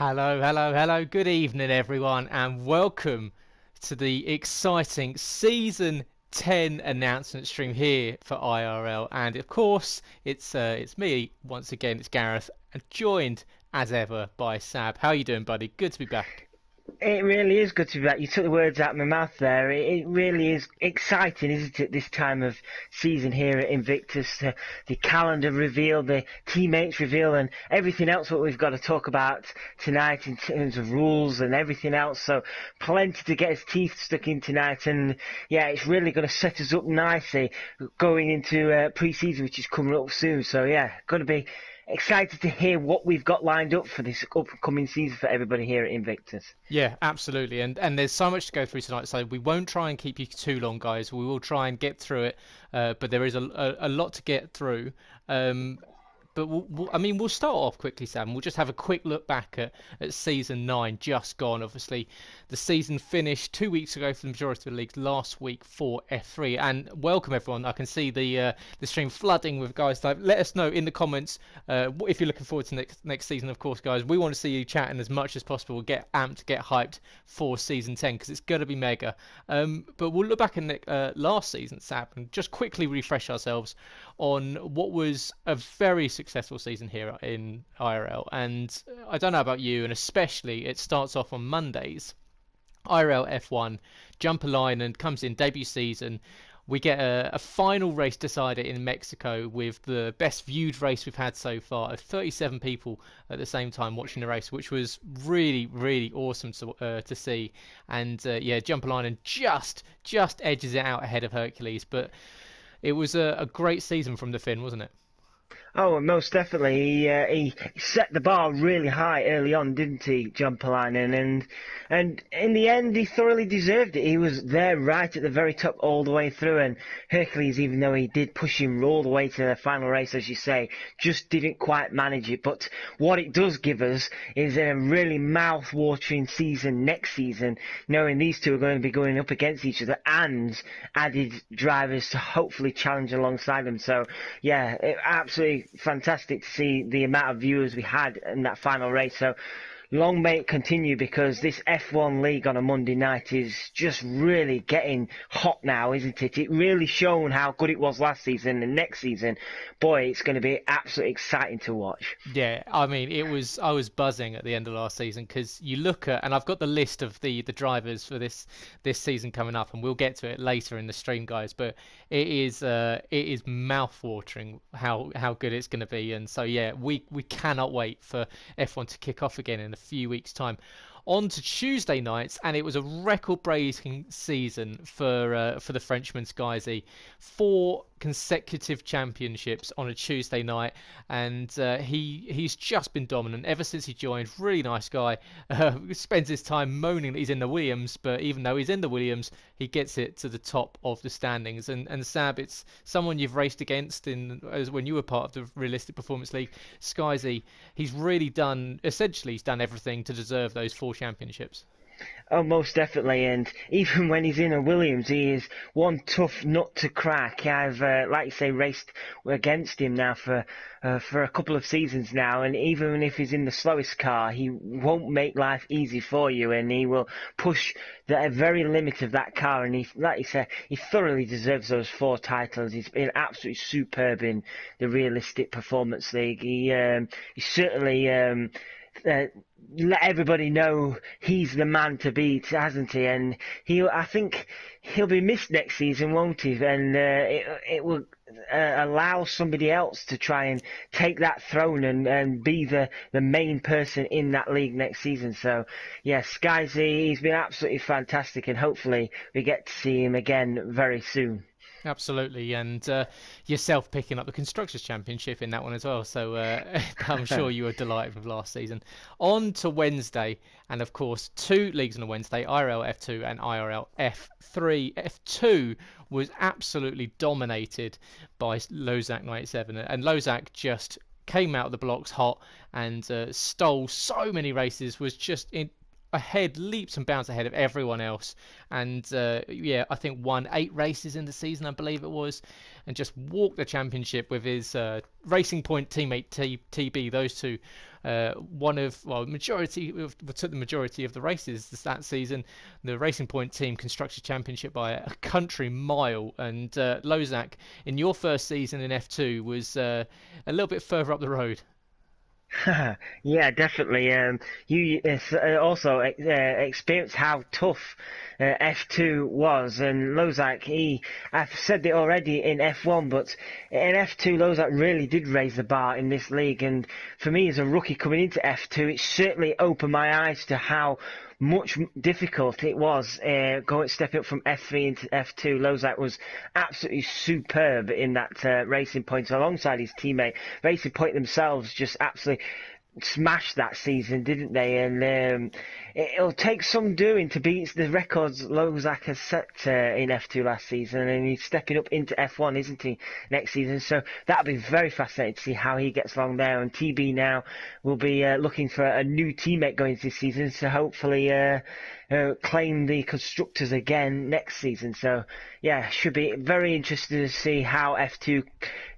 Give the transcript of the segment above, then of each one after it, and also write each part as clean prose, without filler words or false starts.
Hello, hello, hello. Good evening, everyone, and welcome to the exciting Season 10 announcement stream here for IRL. And of course, it's me once again. It's Gareth, and joined as ever by Sab. How are you doing, buddy? Good to be back. It really is good to be back. You took the words out of my mouth there. It really is exciting, isn't it, this time of season here at Invictus? The calendar reveal, the teammates reveal, and everything else what we've got to talk about tonight in terms of rules and everything else. So plenty to get his teeth stuck in tonight. And yeah, it's really going to set us up nicely going into pre-season, which is coming up soon. So yeah, going to be excited to hear what we've got lined up for this upcoming season for everybody here at Invictus. Yeah, absolutely. And there's so much to go through tonight, so we won't try and keep you too long, guys. We will try and get through it, but there is a lot to get through. But we'll start off quickly, Sam. We'll just have a quick look back at season 9, just gone. Obviously, the season finished 2 weeks ago for the majority of the leagues, last week for F3. And welcome, everyone. I can see the stream flooding with guys. Type. Let us know in the comments if you're looking forward to next season. Of course, guys, we want to see you chatting as much as possible. Get amped, get hyped for season 10 because it's going to be mega. But we'll look back at last season, Sam, and just quickly refresh ourselves on what was a very successful season here in IRL. And I don't know about you, and especially it starts off on Mondays. IRL F1 jump a line and comes in debut season. We get a final race decider in Mexico with the best viewed race we've had so far of 37 people at the same time watching the race, which was really, really awesome to see. And yeah, jump a line and just edges it out ahead of Hercules. But it was a great season from the Finn, wasn't it? Oh, most definitely. He set the bar really high early on, didn't he, John Palainen? And in the end, he thoroughly deserved it. He was there right at the very top all the way through. And Hercules, even though he did push him all the way to the final race, as you say, just didn't quite manage it. But what it does give us is a really mouth-watering season next season, knowing these two are going to be going up against each other and added drivers to hopefully challenge alongside them. So, yeah, absolutely fantastic to see the amount of viewers we had in that final race. So long may it continue, because this F1 League on a Monday night is just really getting hot now, isn't it? It really shown how good it was last season, and next season, boy, it's going to be absolutely exciting to watch. Yeah, I mean, I was buzzing at the end of last season because you look at, and I've got the list of the drivers for this season coming up, and we'll get to it later in the stream, guys. But it is mouth-watering how good it's going to be, and so yeah, we cannot wait for F1 to kick off again in a few weeks' time. On to Tuesday nights, and it was a record-breaking season for the Frenchman Skyzy. 4 consecutive championships on a Tuesday night, and he's just been dominant ever since he joined. Really nice guy. Spends his time moaning that he's in the Williams, but even though he's in the Williams, he gets it to the top of the standings. And Sab, it's someone you've raced against when you were part of the Realistic Performance League. Skyzy, he's done everything to deserve those 4 championships. Oh, most definitely, and even when he's in a Williams, he is one tough nut to crack. I've, like you say, raced against him now for a couple of seasons now, and even if he's in the slowest car, he won't make life easy for you, and he will push the very limit of that car, and he, like you say, he thoroughly deserves those 4 titles. He's been absolutely superb in the Realistic Performance League. He certainly let everybody know he's the man to beat, hasn't he? And I think he'll be missed next season, won't he? And it will allow somebody else to try and take that throne and be the main person in that league next season. So, yeah, Skyzy, he's been absolutely fantastic, and hopefully we get to see him again very soon. Absolutely, and yourself picking up the Constructors' Championship in that one as well, so I'm sure you were delighted with last season. On to Wednesday, and of course 2 leagues on a Wednesday, IRL F2 and IRL F3. F2 was absolutely dominated by Lozak 97, and Lozak just came out of the blocks hot and stole so many races, was just ahead, leaps and bounds ahead of everyone else, and yeah, I think won 8 races in the season, I believe it was, and just walked the championship with his Racing Point teammate TB. Those two took the majority of the races that season. The Racing Point team Constructors Championship by a country mile, and Lozak, in your first season in F2, was a little bit further up the road. Yeah, definitely. You also experienced how tough F2 was, and Lozak, I've said it already in F1, but in F2, Lozak really did raise the bar in this league, and for me as a rookie coming into F2, it certainly opened my eyes to how much difficult it was stepping up from F3 into F2. Lozak was absolutely superb in that Racing Point, alongside his teammate. Racing Point themselves just absolutely smashed that season, didn't they? And it'll take some doing to beat the records Lozak has set in F2 last season, and he's stepping up into F1, isn't he, next season? So that'll be very fascinating to see how he gets along there. And TB now will be looking for a new teammate going into this season, so hopefully claim the constructors again next season. So yeah, should be very interesting to see how F2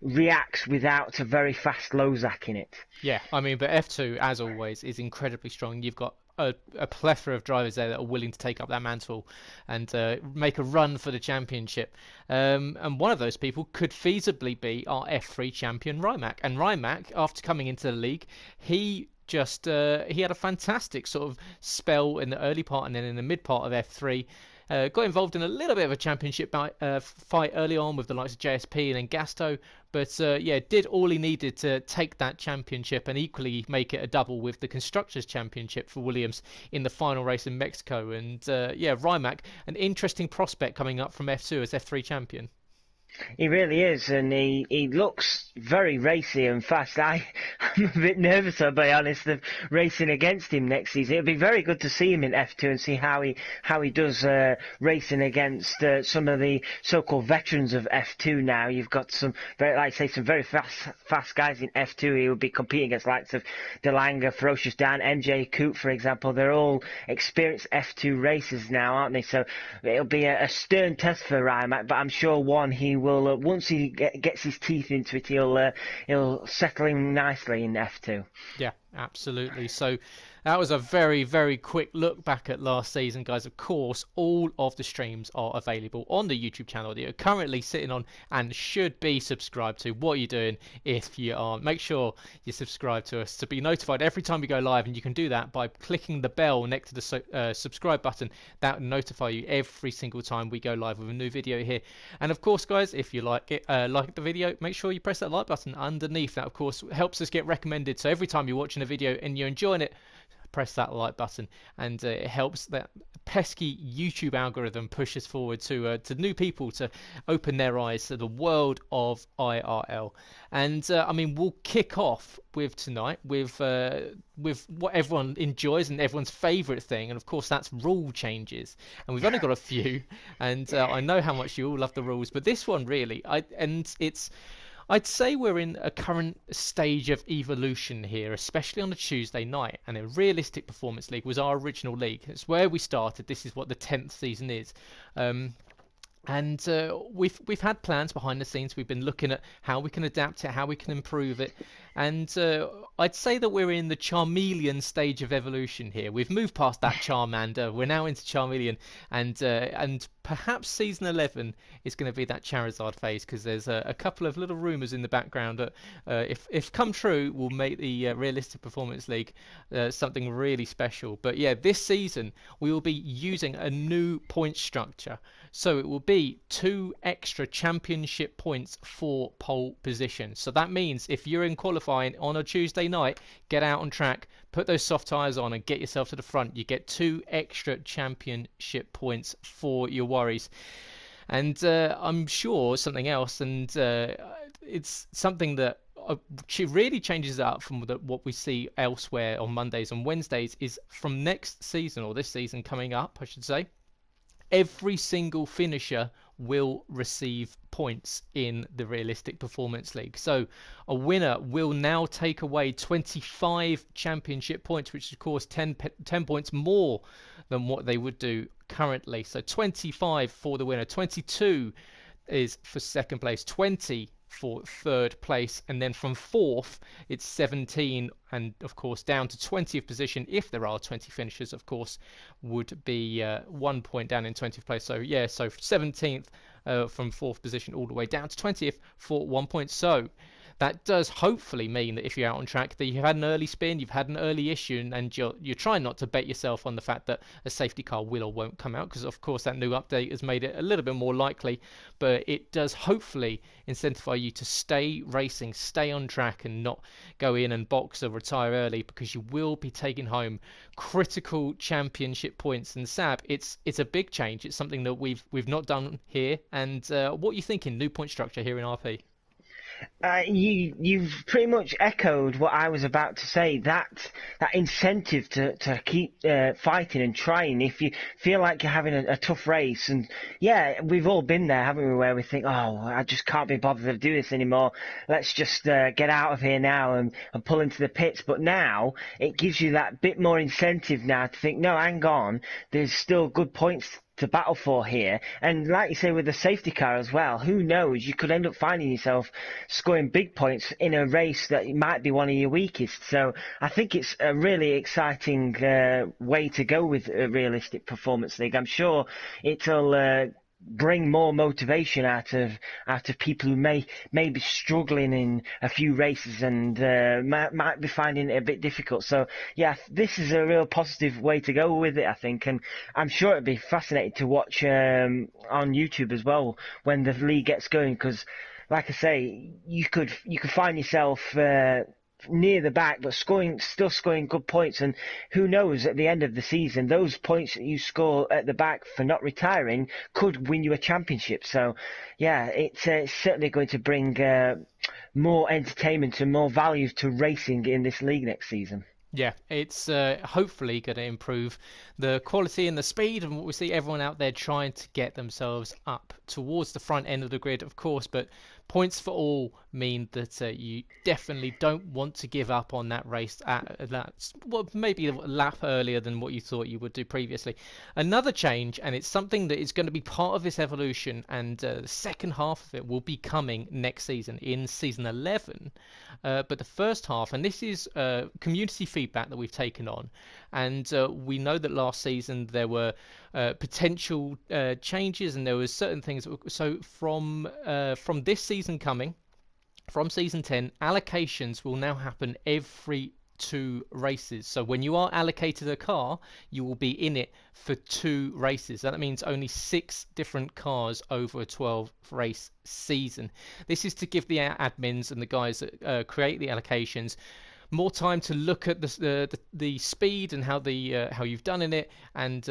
reacts without a very fast Lozak in it. Yeah, I mean, but F2, as always, is incredibly strong. You've got a plethora of drivers there that are willing to take up that mantle and make a run for the championship. And one of those people could feasibly be our F3 champion, Rimac. And Rimac, after coming into the league, he had a fantastic sort of spell in the early part and then in the mid part of F3. Got involved in a little bit of a championship fight early on with the likes of JSP and then Gasto, but did all he needed to take that championship and equally make it a double with the Constructors' Championship for Williams in the final race in Mexico. And Rimac, an interesting prospect coming up from F2 as F3 champion. He really is, and he looks very racy and fast. I'm a bit nervous, I'll be honest, of racing against him next season. It'll be very good to see him in F2 and see how he does racing against some of the so-called veterans of F2 now. You've got some very fast guys in F2. He will be competing against likes of DeLanga, Ferocious Dan, MJ Coop, for example. They're all experienced F2 racers now, aren't they? So it'll be a stern test for Rimac, but I'm sure he will, once he gets his teeth into it, he'll settle in nicely in F2. Yeah, absolutely. So that was a very, very quick look back at last season, guys. Of course, all of the streams are available on the YouTube channel that you're currently sitting on and should be subscribed to. What are you doing if you aren't? Make sure you subscribe to us to be notified every time we go live, and you can do that by clicking the bell next to the subscribe button. That will notify you every single time we go live with a new video here. And of course, guys, if you like the video, make sure you press that like button underneath. That, of course, helps us get recommended. So every time you're watching a video and you're enjoying it, press that like button, and it helps that pesky YouTube algorithm push us forward to new people to open their eyes to the world of IRL. And I mean, we'll kick off with tonight with what everyone enjoys and everyone's favourite thing, and of course that's rule changes. And we've only got a few, and I know how much you all love the rules, but this one really, I'd say we're in a current stage of evolution here, especially on a Tuesday night. And a Realistic Performance League was our original league. It's where we started. This is what the 10th season is. And we've had plans behind the scenes. We've been looking at how we can adapt it, how we can improve it. And I'd say that we're in the Charmeleon stage of evolution here. We've moved past that Charmander. We're now into Charmeleon. And perhaps Season 11 is going to be that Charizard phase, because there's a couple of little rumours in the background that, if come true, will make the Realistic Performance League something really special. But yeah, this season we will be using a new point structure. So it will be 2 extra championship points for pole position. So that means if you're in qualifying on a Tuesday night, get out on track, put those soft tyres on and get yourself to the front. You get 2 extra championship points for your worries. And I'm sure something else, and it's something that really changes up from what we see elsewhere on Mondays and Wednesdays, is from next season, or this season coming up, I should say, every single finisher will receive points in the Realistic Performance League. So a winner will now take away 25 championship points, which is of course 10 points more than what they would do currently. So 25 for the winner, 22 is for second place, 20 for third place, and then from fourth it's 17, and of course down to 20th position, if there are 20 finishers, of course, would be 1 point down in 20th place. So yeah, so 17th from fourth position all the way down to 20th for 1 point. So that does hopefully mean that if you're out on track, that you've had an early spin, you've had an early issue, and you're trying not to bet yourself on the fact that a safety car will or won't come out, because of course that new update has made it a little bit more likely. But it does hopefully incentivize you to stay racing, stay on track, and not go in and box or retire early, because you will be taking home critical championship points. And Sab, it's a big change. It's something that we've not done here. And what are you thinking? New point structure here in RP? You've pretty much echoed what I was about to say. That incentive to keep fighting and trying. If you feel like you're having a tough race, and yeah, we've all been there, haven't we? Where we think, oh, I just can't be bothered to do this anymore. Let's just get out of here now and pull into the pits. But now it gives you that bit more incentive now to think, no, hang on, there's still good points to battle for here. And like you say, with the safety car as well, who knows, you could end up finding yourself scoring big points in a race that might be one of your weakest. So I think it's a really exciting way to go with a realistic performance league. I'm sure it'll bring more motivation out of people who may be struggling in a few races and might be finding it a bit difficult. So yeah, this is a real positive way to go with it, I think, and I'm sure it'd be fascinating to watch on YouTube as well when the league gets going, because like I say, you could find yourself near the back, but still scoring good points, and who knows, at the end of the season, those points that you score at the back for not retiring could win you a championship. So yeah, it's certainly going to bring more entertainment and more value to racing in this league next season. Yeah, it's hopefully going to improve the quality and the speed, and we see everyone out there trying to get themselves up towards the front end of the grid, of course, but points for all mean that you definitely don't want to give up on that race at that, well, maybe a lap earlier than what you thought you would do previously. Another change, and it's something that is going to be part of this evolution, and the second half of it will be coming next season in season 11. But the first half, and this is community feedback that we've taken on, and we know that last season there were potential changes, and there was certain things. So from this season coming, from season 10, allocations will now happen every 2 races. So when you are allocated a car, you will be in it for 2 races. That means only 6 different cars over a 12 race season. This is to give the admins and the guys that create the allocations more time to look at the speed and how you've done in it, and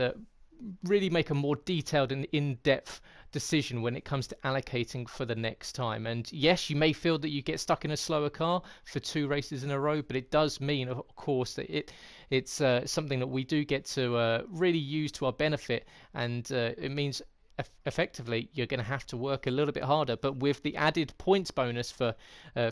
really make a more detailed and in-depth decision when it comes to allocating for the next time. And yes, you may feel that you get stuck in a slower car for 2 races in a row, but it does mean, of course, that it's something that we do get to really use to our benefit, and it means effectively you're going to have to work a little bit harder, but with the added points bonus for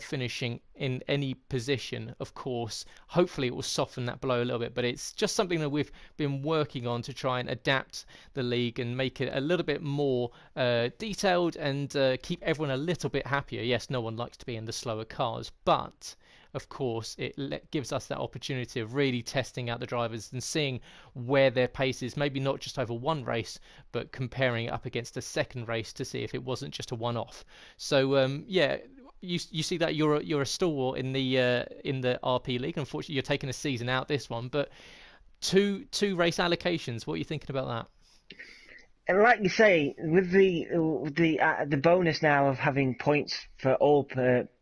finishing in any position, of course, hopefully it will soften that blow a little bit. But it's just something that we've been working on to try and adapt the league and make it a little bit more detailed, and keep everyone a little bit happier. Yes, no one likes to be in the slower cars, but of course, it gives us that opportunity of really testing out the drivers and seeing where their pace is, maybe not just over one race, but comparing it up against a second race to see if it wasn't just a one-off. So yeah, you see that you're a stalwart in the RP League. Unfortunately, you're taking a season out this one, but two race allocations. What are you thinking about that? And like you say, with the bonus now of having points for all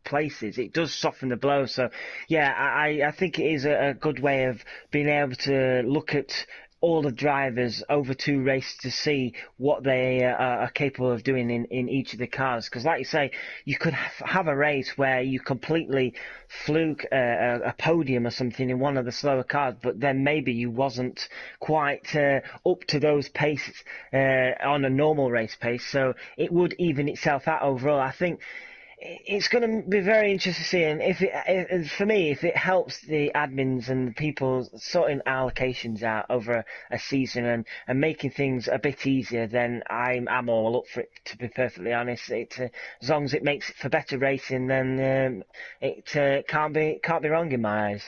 places, it does soften the blow. So yeah, I think it is a good way of being able to look at all the drivers over 2 races to see what they are capable of doing in each of the cars. Because like you say, you could have a race where you completely fluke a podium or something in one of the slower cars, but then maybe you wasn't quite up to those paces on a normal race pace. So it would even itself out overall. I think it's going to be very interesting to see, and for me, if it helps the admins and the people sorting allocations out over a season and making things a bit easier, then I'm all up for it. To be perfectly honest, as long as it makes it for better racing, then it can't be wrong in my eyes.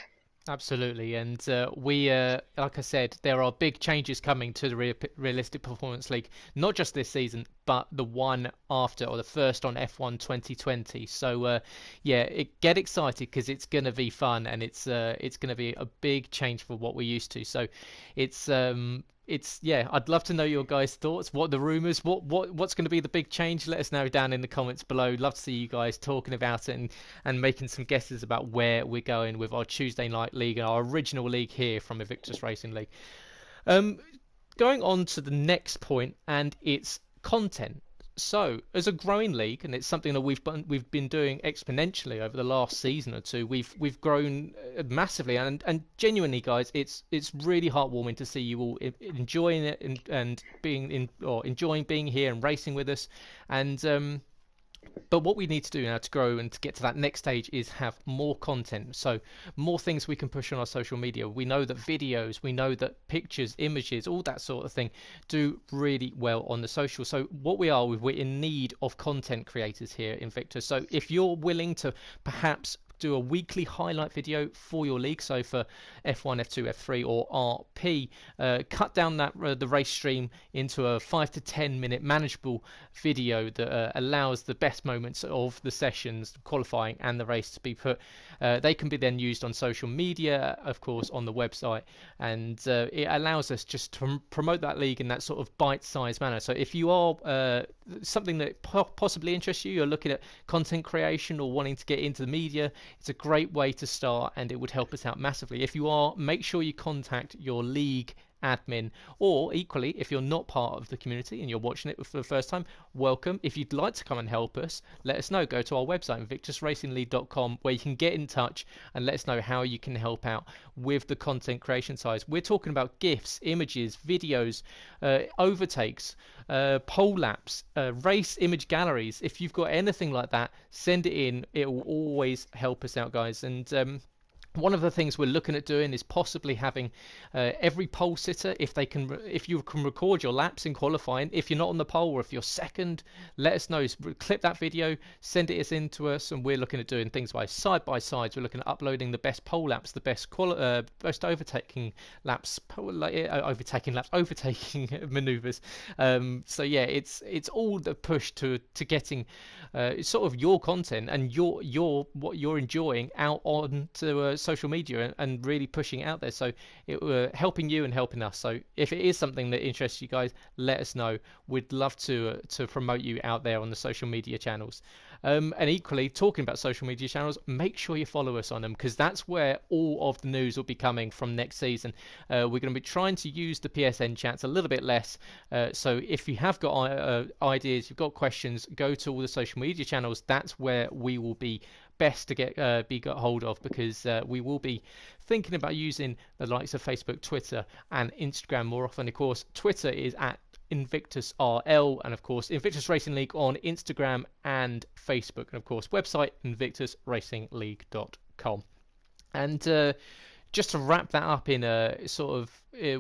Absolutely, and like I said, there are big changes coming to the Realistic Performance League, not just this season, but the one after, or the first on F1 2020. So, yeah, get excited because it's going to be fun, and it's going to be a big change for what we're used to. So, it's yeah, I'd love to know your guys' thoughts. What are the rumors? What's going to be the big change? Let us know down in the comments below. Love to see you guys talking about it and making some guesses about where we're going with our Tuesday night league and our original league here from Invictus Racing League. Um, Going on to the next point, and it's content. So, as a growing league, and it's something that we've been doing exponentially over the last season or two, we've grown massively, and genuinely, guys, it's really heartwarming to see you all enjoying it and being in or enjoying being here and racing with us, and but what we need to do now to grow and to get to that next stage is have more content. So more things we can push on our social media. We know that videos, we know that pictures, images, all that sort of thing do really well on the social. So what we're in need of content creators here in Invictus. So if you're willing to perhaps do a weekly highlight video for your league, so for F1, F2, F3 or RP, cut down the race stream into a 5 to 10 minute manageable video that allows the best moments of the sessions, qualifying and the race to be put. They can be then used on social media, of course, on the website, and it allows us just to promote that league in that sort of bite-sized manner. So if you are something that possibly interests you, you're looking at content creation or wanting to get into the media, it's a great way to start, and it would help us out massively. If you are, make sure you contact your league admin, or equally, if you're not part of the community and you're watching it for the first time, welcome. If you'd like to come and help us, let us know. Go to our website, invictusracingleague.com, where you can get in touch and let us know how you can help out with the content creation side. We're talking about GIFs, images, videos, overtakes, pole laps, race image galleries. If you've got anything like that, send it in. It will always help us out, guys. And one of the things we're looking at doing is possibly having every pole sitter, if you can record your laps in qualifying, if you're not on the pole or if you're second, let us know. Clip that video, send it in to us, and we're looking at doing things by sides. We're looking at uploading the best pole laps, the best overtaking laps, overtaking maneuvers. So yeah, it's all the push to getting sort of your content and your what you're enjoying out on to social media and really pushing it out there. So helping you and helping us. So if it is something that interests you guys, let us know. We'd love to promote you out there on the social media channels. And equally, talking about social media channels, make sure you follow us on them, because that's where all of the news will be coming from next season. We're going to be trying to use the PSN chats a little bit less. So if you have got ideas, you've got questions, go to all the social media channels. That's where we will be best to got hold of, because we will be thinking about using the likes of Facebook, Twitter and Instagram more often. Of course, Twitter is at Invictus RL, and of course Invictus Racing League on Instagram and Facebook, and of course website invictusracingleague.com. And just to wrap that up in a sort of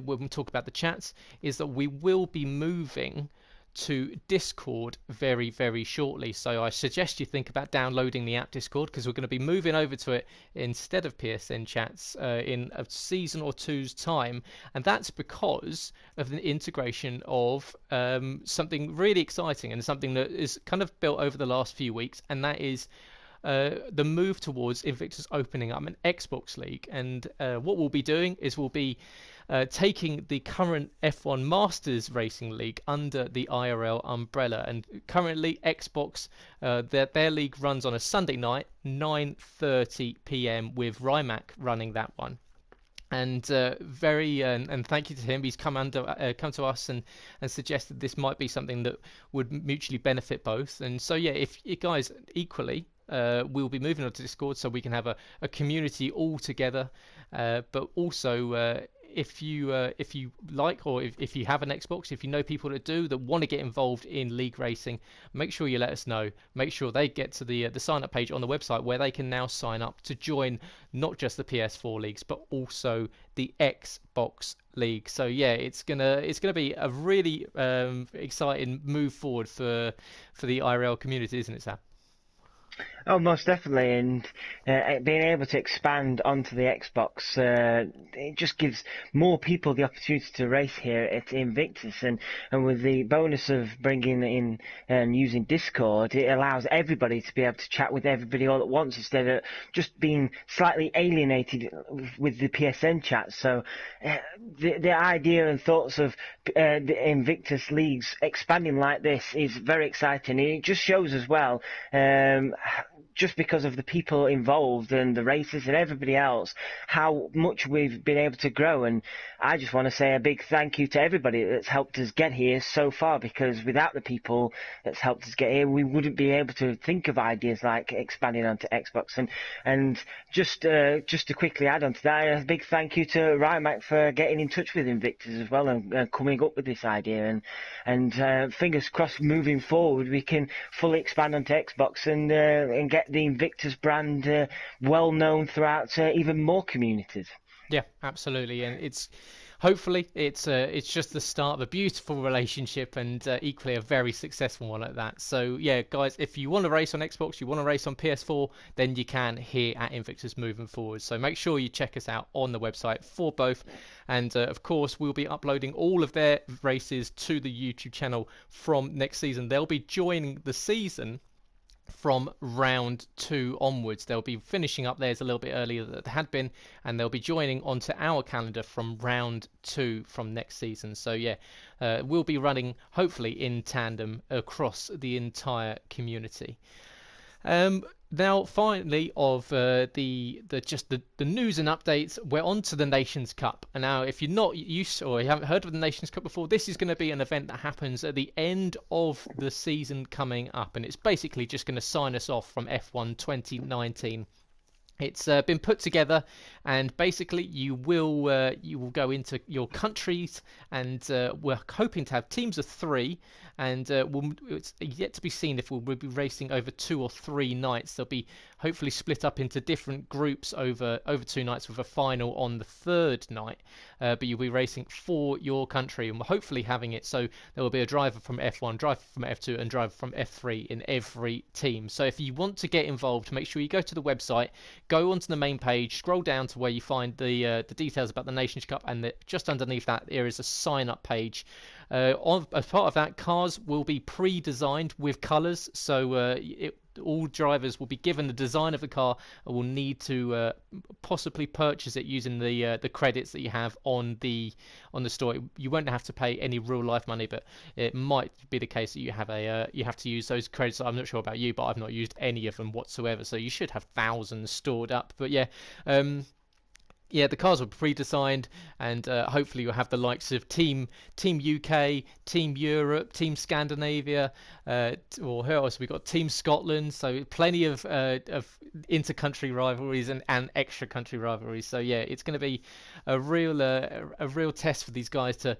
when we talk about the chats, is that we will be moving to Discord very, very shortly. So I suggest you think about downloading the app Discord, because we're going to be moving over to it instead of PSN chats in a season or two's time. And that's because of the integration of something really exciting and something that is kind of built over the last few weeks, and that is the move towards Invictus opening up an Xbox League. And what we'll be doing is we'll be taking the current F1 Masters Racing League under the IRL umbrella. And currently Xbox, their league runs on a Sunday night, 9:30 p.m. with Rymac running that one. And and thank you to him. He's come to us and suggested this might be something that would mutually benefit both. And so yeah, if you guys equally, we'll be moving on to Discord so we can have a community all together. But also if you like, or if you have an Xbox, if you know people that do, that want to get involved in league racing, make sure you let us know. Make sure they get to the sign up page on the website, where they can now sign up to join not just the PS4 leagues, but also the Xbox league. So yeah, it's gonna be a really exciting move forward for the IRL community, isn't it, Sam? Oh, most definitely, and being able to expand onto the Xbox, it just gives more people the opportunity to race here at Invictus, and with the bonus of bringing in and using Discord, it allows everybody to be able to chat with everybody all at once instead of just being slightly alienated with the PSN chat. So the idea and thoughts of the Invictus leagues expanding like this is very exciting. It just shows as well. Just because of the people involved and the races and everybody else, how much we've been able to grow. And I just want to say a big thank you to everybody that's helped us get here so far, because without the people that's helped us get here, we wouldn't be able to think of ideas like expanding onto Xbox. And just to quickly add on to that, a big thank you to Rymac for getting in touch with Invictus as well, and coming up with this idea. And fingers crossed, moving forward, we can fully expand onto Xbox and get the Invictus brand well known throughout even more communities. Yeah, absolutely, and hopefully it's just the start of a beautiful relationship, and equally a very successful one at that. So yeah, guys, if you want to race on Xbox, you want to race on PS4, then you can here at Invictus moving forward. So make sure you check us out on the website for both, and of course we'll be uploading all of their races to the YouTube channel from next season. They'll be joining the season from round 2 onwards. They'll be finishing up theirs a little bit earlier than they had been, and they'll be joining onto our calendar from round 2 from next season. So yeah, we'll be running hopefully in tandem across the entire community. Now, finally, of the news and updates, we're on to the Nations Cup. And now, if you're not used or you haven't heard of the Nations Cup before, this is going to be an event that happens at the end of the season coming up, and it's basically just going to sign us off from F1 2019. It's been put together, and basically you will go into your countries, and we're hoping to have teams of 3, and it's yet to be seen if we'll be racing over 2 or 3 nights. They'll be hopefully split up into different groups over 2 nights, with a final on the 3rd night. But you'll be racing for your country, and we're hopefully having it so there will be a driver from F1, driver from F2, and driver from F3 in every team. So if you want to get involved, make sure you go to the website, go onto the main page, scroll down to where you find the details about the Nations Cup, and just underneath that there is a sign up page. As part of that, cars will be pre-designed with colours, so all drivers will be given the design of the car and will need to possibly purchase it using the credits that you have on the store. You won't have to pay any real life money, but it might be the case that you have to use those credits. I'm not sure about you, but I've not used any of them whatsoever, so you should have thousands stored up. But yeah, the cars were pre-designed, and hopefully you'll have the likes of Team UK, Team Europe, Team Scandinavia, or who else? We've got Team Scotland, so plenty of inter-country rivalries and extra-country rivalries. So yeah, it's going to be a real test for these guys to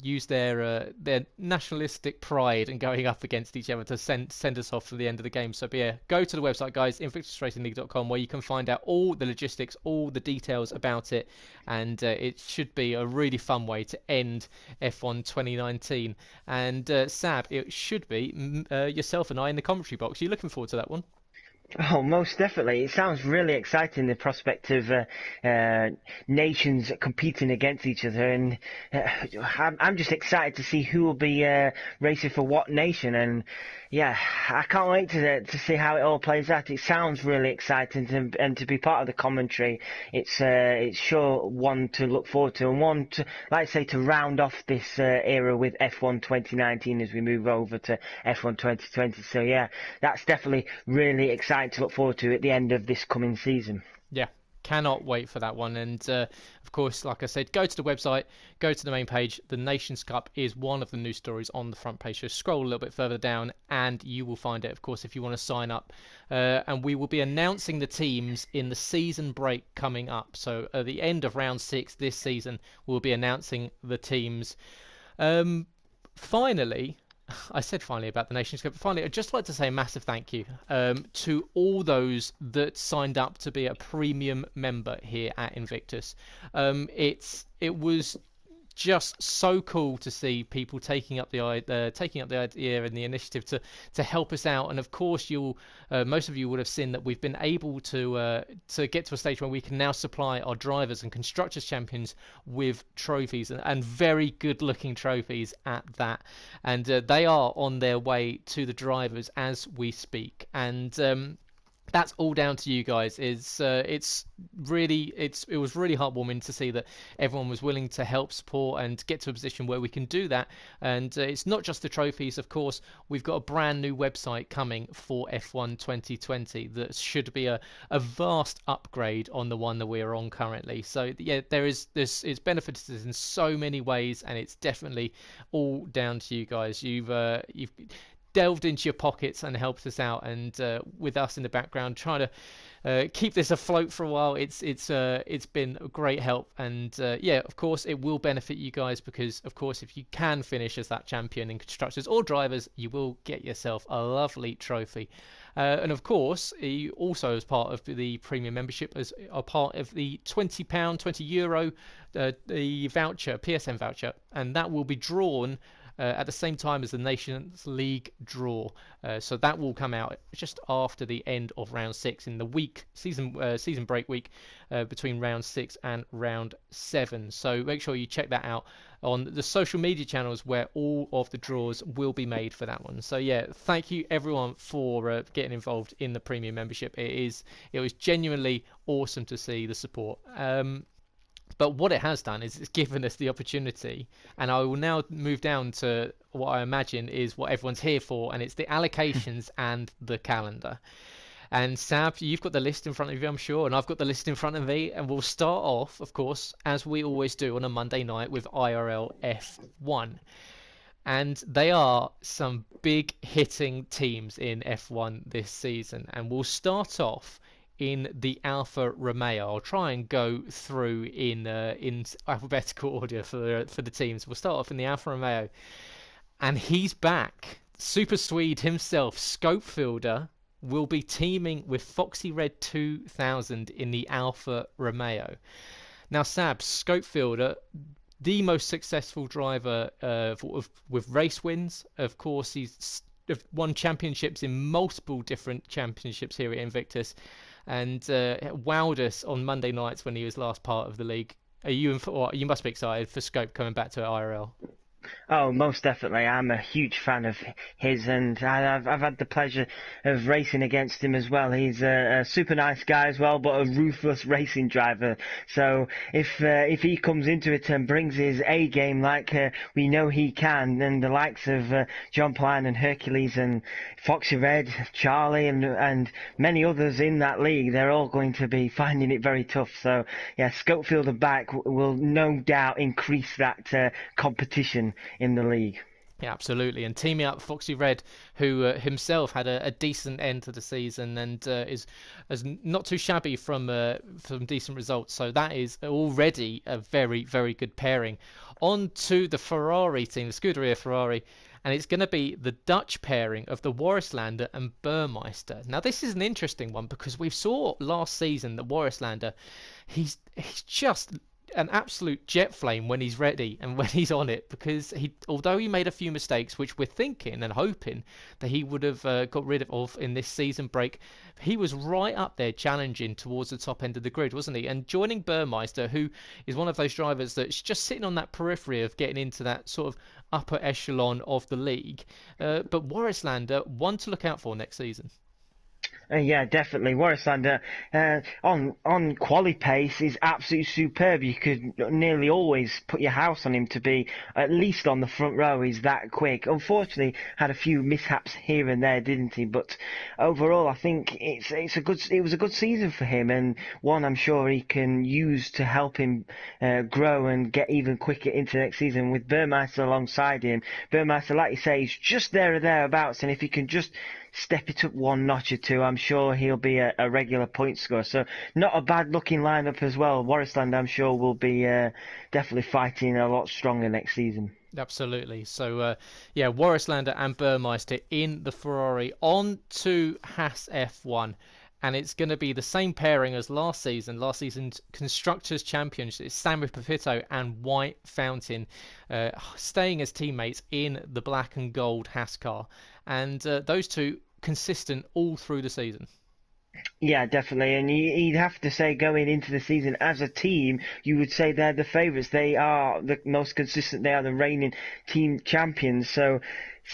use their nationalistic pride and going up against each other to send us off to the end of the game. So yeah, go to the website, guys, invictusracingleague.com, where you can find out all the logistics, all the details about it, and it should be a really fun way to end F1 2019. And Sab, it should be yourself and I in the commentary box. Are you looking forward to that one? Oh, most definitely. It sounds really exciting, the prospect of nations competing against each other, and I'm just excited to see who will be racing for what nation, and yeah, I can't wait to see how it all plays out. It sounds really exciting, and to be part of the commentary, it's sure one to look forward to, and one to, like I say, to round off this era with F1 2019 as we move over to F1 2020. So yeah, that's definitely really exciting to look forward to at the end of this coming season. Yeah, Cannot wait for that one. And of course, like I said, go to the website, go to the main page. The Nations Cup is one of the news stories on the front page. So scroll a little bit further down and you will find it, of course, if you want to sign up. And we will be announcing the teams in the season break coming up. So at the end of round 6 this season, we'll be announcing the teams. Finally, I said finally about the Nations Cup. Finally, I'd just like to say a massive thank you to all those that signed up to be a premium member here at Invictus. It was just so cool to see people taking up the idea and the initiative to help us out. And of course, most of you would have seen that we've been able to get to a stage where we can now supply our drivers and constructors champions with trophies and very good looking trophies at that. And they are on their way to the drivers as we speak. And that's all down to you guys. It was really heartwarming to see that everyone was willing to help support and get to a position where we can do that. And it's not just the trophies, of course. We've got a brand new website coming for F1 2020 that should be a vast upgrade on the one that we're on currently. So yeah, it's benefited us in so many ways, and it's definitely all down to you guys. You've delved into your pockets and helped us out, and with us in the background trying to keep this afloat for a while. It's been a great help, and yeah, of course it will benefit you guys, because of course if you can finish as that champion in constructors or drivers, you will get yourself a lovely trophy. And of course, also as part of the premium membership, as a part of the £20, €20, the voucher, PSN voucher, and that will be drawn at the same time as the Nations League draw. So that will come out just after the end of round 6 in the season break week between round 6 and round 7. So make sure you check that out on the social media channels where all of the draws will be made for that one. So yeah, thank you everyone for getting involved in the premium membership. It was genuinely awesome to see the support. But what it has done is it's given us the opportunity, and I will now move down to what I imagine is what everyone's here for, and it's the allocations and the calendar. And Sab, you've got the list in front of you, I'm sure, and I've got the list in front of me, and we'll start off, of course, as we always do on a Monday night, with IRL F1. And they are some big hitting teams in F1 this season, and we'll start off in the Alfa Romeo. I'll try and go through in alphabetical order for the teams. We'll start off in the Alfa Romeo, and he's back. Super Swede himself, Scopefielder, will be teaming with Foxy Red 2000 in the Alfa Romeo. Now, Sab, Scopefielder, the most successful driver with race wins. Of course, he's won championships in multiple different championships here at Invictus, and wowed us on Monday nights when he was last part of the league. You must be excited for Scope coming back to IRL. Oh, most definitely. I'm a huge fan of his, and I've had the pleasure of racing against him as well. He's a super nice guy as well, but a ruthless racing driver. So if he comes into it and brings his A game like we know he can, then the likes of John Pline and Hercules and Foxy Red, Charlie, and many others in that league, they're all going to be finding it very tough. So yeah, Scopefielder back will no doubt increase that competition in the league. Yeah, absolutely. And teaming up Foxy Red, who himself had a decent end to the season and is not too shabby from decent results. So that is already a very, very good pairing. On to the Ferrari team, the Scuderia Ferrari, and it's going to be the Dutch pairing of the Warislander and Burmeister. Now, this is an interesting one because we saw last season that Warislander, he's just an absolute jet flame when he's ready and when he's on it, because although he made a few mistakes, which we're thinking and hoping that he would have got rid of in this season break, he was right up there challenging towards the top end of the grid, wasn't he? And joining Burmeister, who is one of those drivers that's just sitting on that periphery of getting into that sort of upper echelon of the league. But Warislander, one to look out for next season. Yeah, definitely. Warrislander on quali pace is absolutely superb. You could nearly always put your house on him to be at least on the front row. He's that quick. Unfortunately, had a few mishaps here and there, didn't he? But overall, I think it was a good season for him, and one I'm sure he can use to help him grow and get even quicker into next season with Burmeister alongside him. Burmeister, like you say, is just there or thereabouts, and if he can just step it up one notch or two, I'm sure he'll be a regular point scorer. So not a bad looking lineup as well. Warrisland, I'm sure, will be definitely fighting a lot stronger next season. Absolutely. So, yeah, Warrislander and Burmeister in the Ferrari on to Haas F1. And it's going to be the same pairing as last season. Last season's Constructors' Championship. It's Samuel Pepito and White Fountain staying as teammates in the black and gold Haas car. And those two consistent all through the season. Yeah, definitely. And you'd have to say going into the season as a team, you would say they're the favourites. They are the most consistent. They are the reigning team champions. So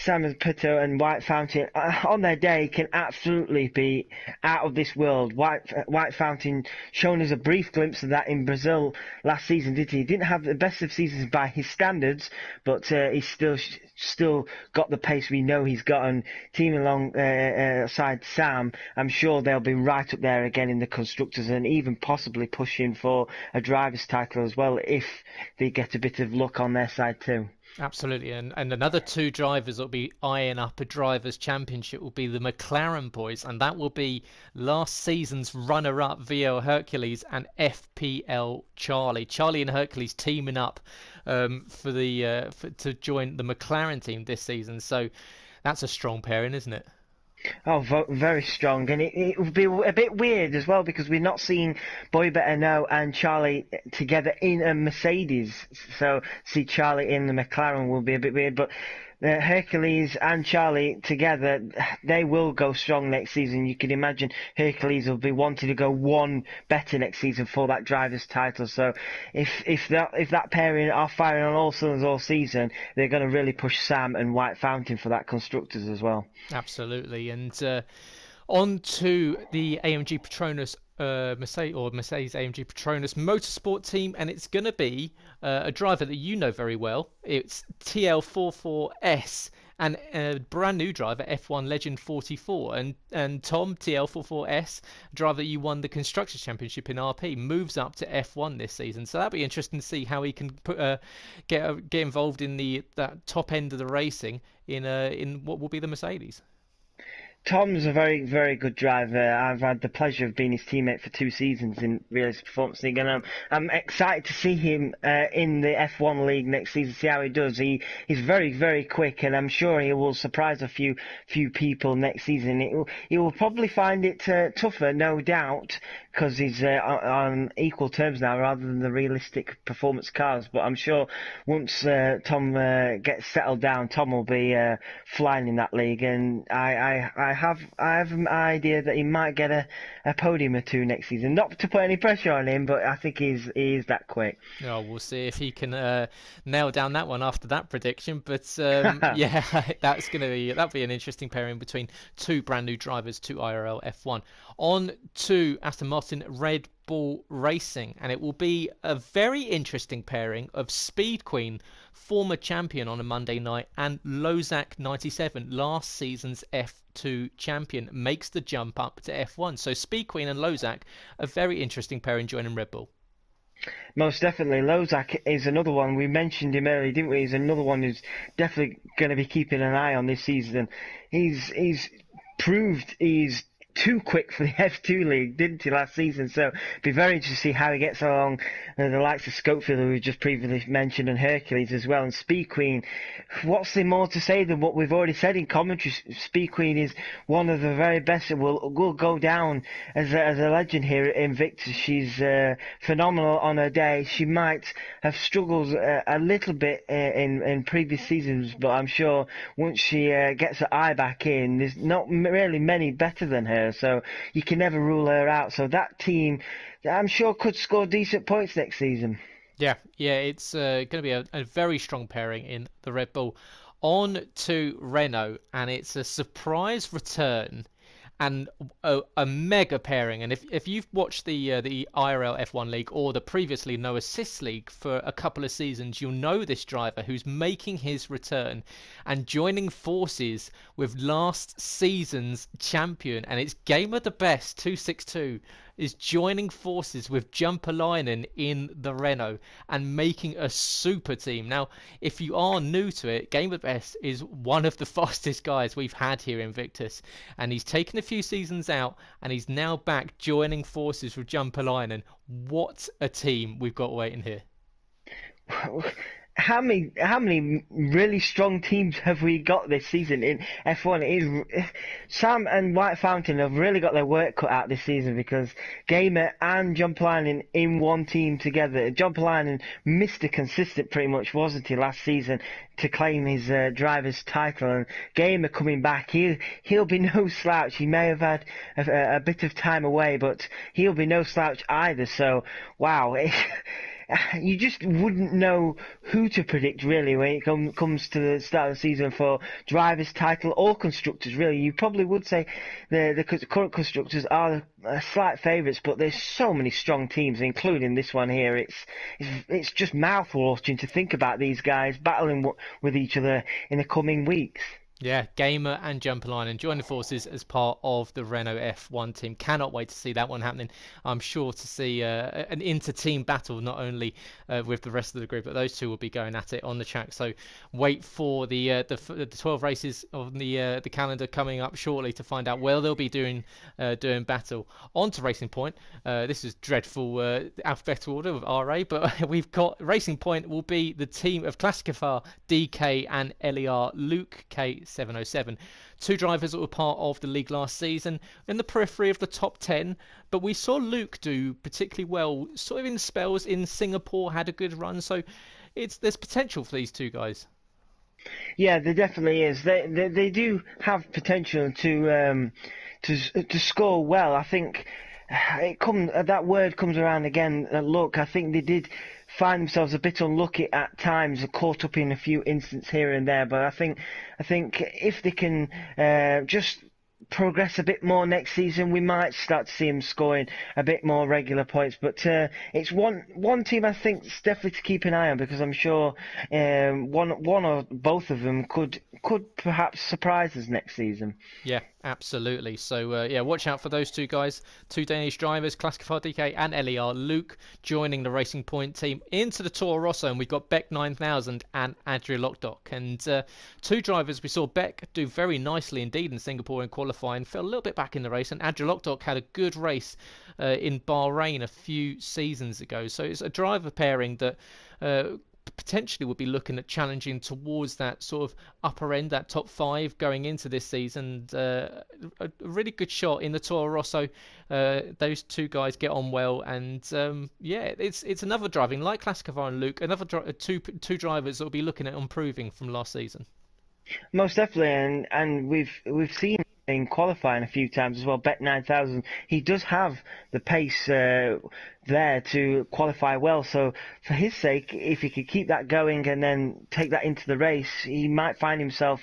Sam Pito and White Fountain on their day can absolutely be out of this world. White Fountain shown us a brief glimpse of that in Brazil last season, did he? He didn't have the best of seasons by his standards, but he's still got the pace we know he's got, and teaming alongside Sam, I'm sure they'll be right up there again in the constructors and even possibly pushing for a driver's title as well if they get a bit of luck on their side too. Absolutely, and another two drivers that will be eyeing up a drivers' championship will be the McLaren boys, and that will be last season's runner-up VL Hercules and FPL Charlie. Charlie and Hercules teaming up to join the McLaren team this season. So that's a strong pairing, isn't it? Oh, very strong, and it would be a bit weird as well because we're not seeing Boy Better Know and Charlie together in a Mercedes. So see Charlie in the McLaren will be a bit weird, but Hercules and Charlie together, they will go strong next season. You can imagine Hercules will be wanting to go one better next season for that driver's title. So if that pairing are firing on all cylinders all season, they're going to really push Sam and White Fountain for that constructors as well. Absolutely, and on to the AMG Petronas Mercedes AMG Petronas Motorsport team, and it's going to be a driver that you know very well. It's TL44S and a brand new driver, F1 Legend 44. And Tom, TL44S, driver that you won the Constructors' Championship in RP, moves up to F1 this season. So that'll be interesting to see how he can get involved in that top end of the racing in what will be the Mercedes. Tom's a very, very good driver. I've had the pleasure of being his teammate for 2 seasons in Realistic Performance League, and I'm excited to see him in the F1 League next season, see how he does. He's very, very quick, and I'm sure he will surprise a few people next season. He will probably find it tougher, no doubt, because he's on equal terms now rather than the Realistic Performance cars. But I'm sure once Tom gets settled down, Tom will be flying in that league, and I have an idea that he might get a podium or two next season. Not to put any pressure on him, but I think he is that quick. Oh, we'll see if he can nail down that one after that prediction. But yeah, that'll be an interesting pairing between two brand new drivers to IRL F1. On to Aston Martin Red Bull Racing, and it will be a very interesting pairing of Speed Queen, former champion on a Monday night, and Lozak 97, last season's F2 champion, makes the jump up to F1. So Speed Queen and Lozak, a very interesting pairing joining Red Bull. Most definitely. Lozak is another one. We mentioned him earlier, didn't we? He's another one who's definitely going to be keeping an eye on this season. He's proved he's too quick for the F2 League, didn't he, last season? So be very interesting to see how he gets along. The likes of Scopefield, who we just previously mentioned, and Hercules as well, and Speed Queen. What's there more to say than what we've already said in commentary? Speed Queen is one of the very best and will go down as a legend here at Invictus. She's phenomenal on her day. She might have struggled a little bit in previous seasons, but I'm sure once she gets her eye back in, there's not really many better than her. So you can never rule her out. So that team, I'm sure, could score decent points next season. Yeah, it's going to be a very strong pairing in the Red Bull. On to Renault, and it's a surprise return and a mega pairing. And if you've watched the IRL F1 League or the previously No Assist League for a couple of seasons, you'll know this driver who's making his return and joining forces with last season's champion, and it's Gamer the Best 262 is joining forces with Jumpalainen in the Renault and making a super team. Now, if you are new to it, Game of Best is one of the fastest guys we've had here in Invictus, and he's taken a few seasons out and he's now back joining forces with Jumpalainen. What a team we've got waiting here. How many really strong teams have we got this season in F1? Sam and White Fountain have really got their work cut out this season, because Gamer and John Polainen in one team together. John Polainen Mr. Consistent pretty much, wasn't he, last season to claim his driver's title, and Gamer coming back, he'll be no slouch. He may have had a bit of time away, but he'll be no slouch either. So wow. You just wouldn't know who to predict really when it comes to the start of the season for drivers' title or constructors. Really, you probably would say the current constructors are slight favourites, but there's so many strong teams, including this one here. It's just mouth-watering to think about these guys battling with each other in the coming weeks. Yeah, Gamer and Jumpalainen joining forces as part of the Renault F1 team. Cannot wait to see that one happening. I'm sure to see an inter-team battle, not only with the rest of the group, but those two will be going at it on the track. So wait for the 12 races of the calendar coming up shortly to find out where they'll be doing battle. On to Racing Point. This is dreadful alphabetical order of RA, but we've got Racing Point will be the team of Classicafar, DK and LER Luke K707. Two drivers that were part of the league last season, in the periphery of the top 10, but we saw Luke do particularly well, sort of in spells in Singapore, had a good run, so there's potential for these two guys. Yeah, there definitely is. They do have potential to score well. I think that word comes around again. Look, I think they did find themselves a bit unlucky at times, caught up in a few incidents here and there. But I think if they can just progress a bit more next season, we might start to see them scoring a bit more regular points. But it's one team I think is definitely to keep an eye on, because I'm sure one or both of them could perhaps surprise us next season. Yeah, absolutely. So yeah, watch out for those two guys, two Danish drivers, Classicafar DK and LER Luke, joining the Racing Point team into the Toro Rosso, and we've got Beck 9000 and Adria Lockdock. And two drivers, we saw Beck do very nicely indeed in Singapore in qualifying, fell a little bit back in the race, and Adria Lockdock had a good race in Bahrain a few seasons ago. So it's a driver pairing that potentially would be looking at challenging towards that sort of upper end, that top 5 going into this season. A really good shot in the Toro Rosso. Those two guys get on well, and yeah, it's another driving like Classicafar and Luke, another two drivers that will be looking at improving from last season. Most definitely, and we've seen in qualifying a few times as well. Bet 9000, he does have the pace there to qualify well. So for his sake, if he could keep that going and then take that into the race, he might find himself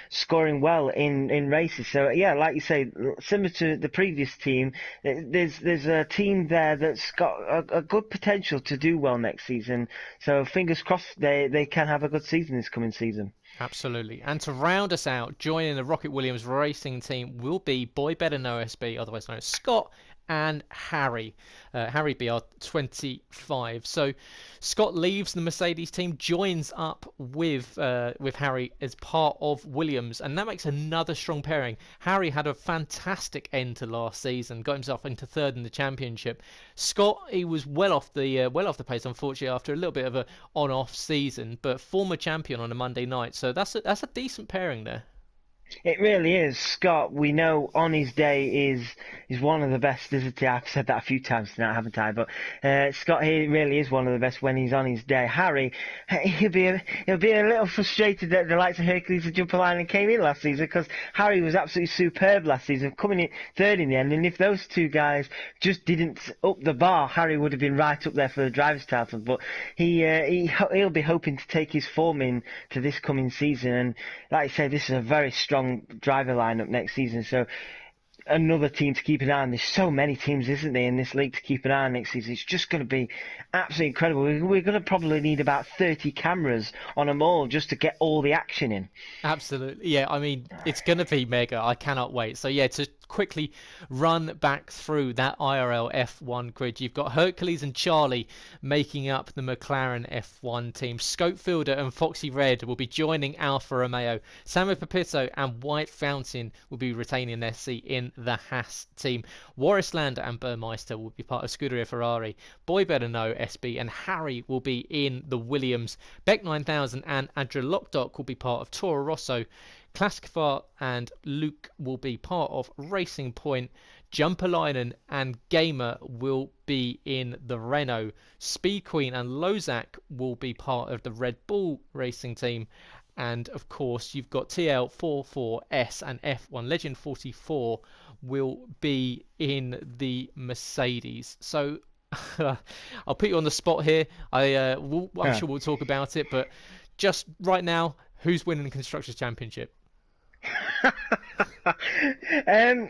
scoring well in races. So yeah, like you say, similar to the previous team, there's a team there that's got a good potential to do well next season. So fingers crossed they can have a good season this coming season. Absolutely. And to round us out, joining the Rocket Williams racing team will be Boy Better Know SB, otherwise known as Scott, and Harry. Harry BR25. So Scott leaves the Mercedes team, joins up with Harry as part of Williams, and that makes another strong pairing. Harry had a fantastic end to last season, got himself into third in the championship. Scott, he was well off the pace, unfortunately, after a little bit of a on-off season, but former champion on a Monday night. So that's a decent pairing there. It really is. Scott, we know on his day is one of the best, isn't he? I've said that a few times tonight, haven't I? But Scott, he really is one of the best when he's on his day. Harry, he'll be a little frustrated that the likes of Hercules and Jumpalainen came in last season, because Harry was absolutely superb last season, coming in third in the end. And if those two guys just didn't up the bar, Harry would have been right up there for the driver's title. But he'll be hoping to take his form in to this coming season. And like I say, this is a very strong driver lineup next season. So another team to keep an eye on. There's so many teams, isn't there, in this league to keep an eye on next season. It's just going to be absolutely incredible. We're going to probably need about 30 cameras on them all just to get all the action in. Absolutely. Yeah, I mean, it's going to be mega. I cannot wait. So, yeah, to quickly run back through that IRL F1 grid, you've got Hercules and Charlie making up the McLaren F1 team. Scopefielder and Foxy Red will be joining Alfa Romeo. Samuel Pepito and White Fountain will be retaining their seat in the Haas team. Warrisland and Burmeister will be part of Scuderia Ferrari. Boy Better Know SB and Harry will be in the Williams. Beck 9000 and Adria Lockdock will be part of Toro Rosso. Classicfar and Luke will be part of Racing Point. Jumperlinen and Gamer will be in the Renault. Speed Queen and Lozak will be part of the Red Bull racing team. And of course, you've got TL44S and F1 Legend 44 will be in the Mercedes. So I'll put you on the spot here. I'm sure we'll talk about it, but just right now, who's winning the Constructors' Championship?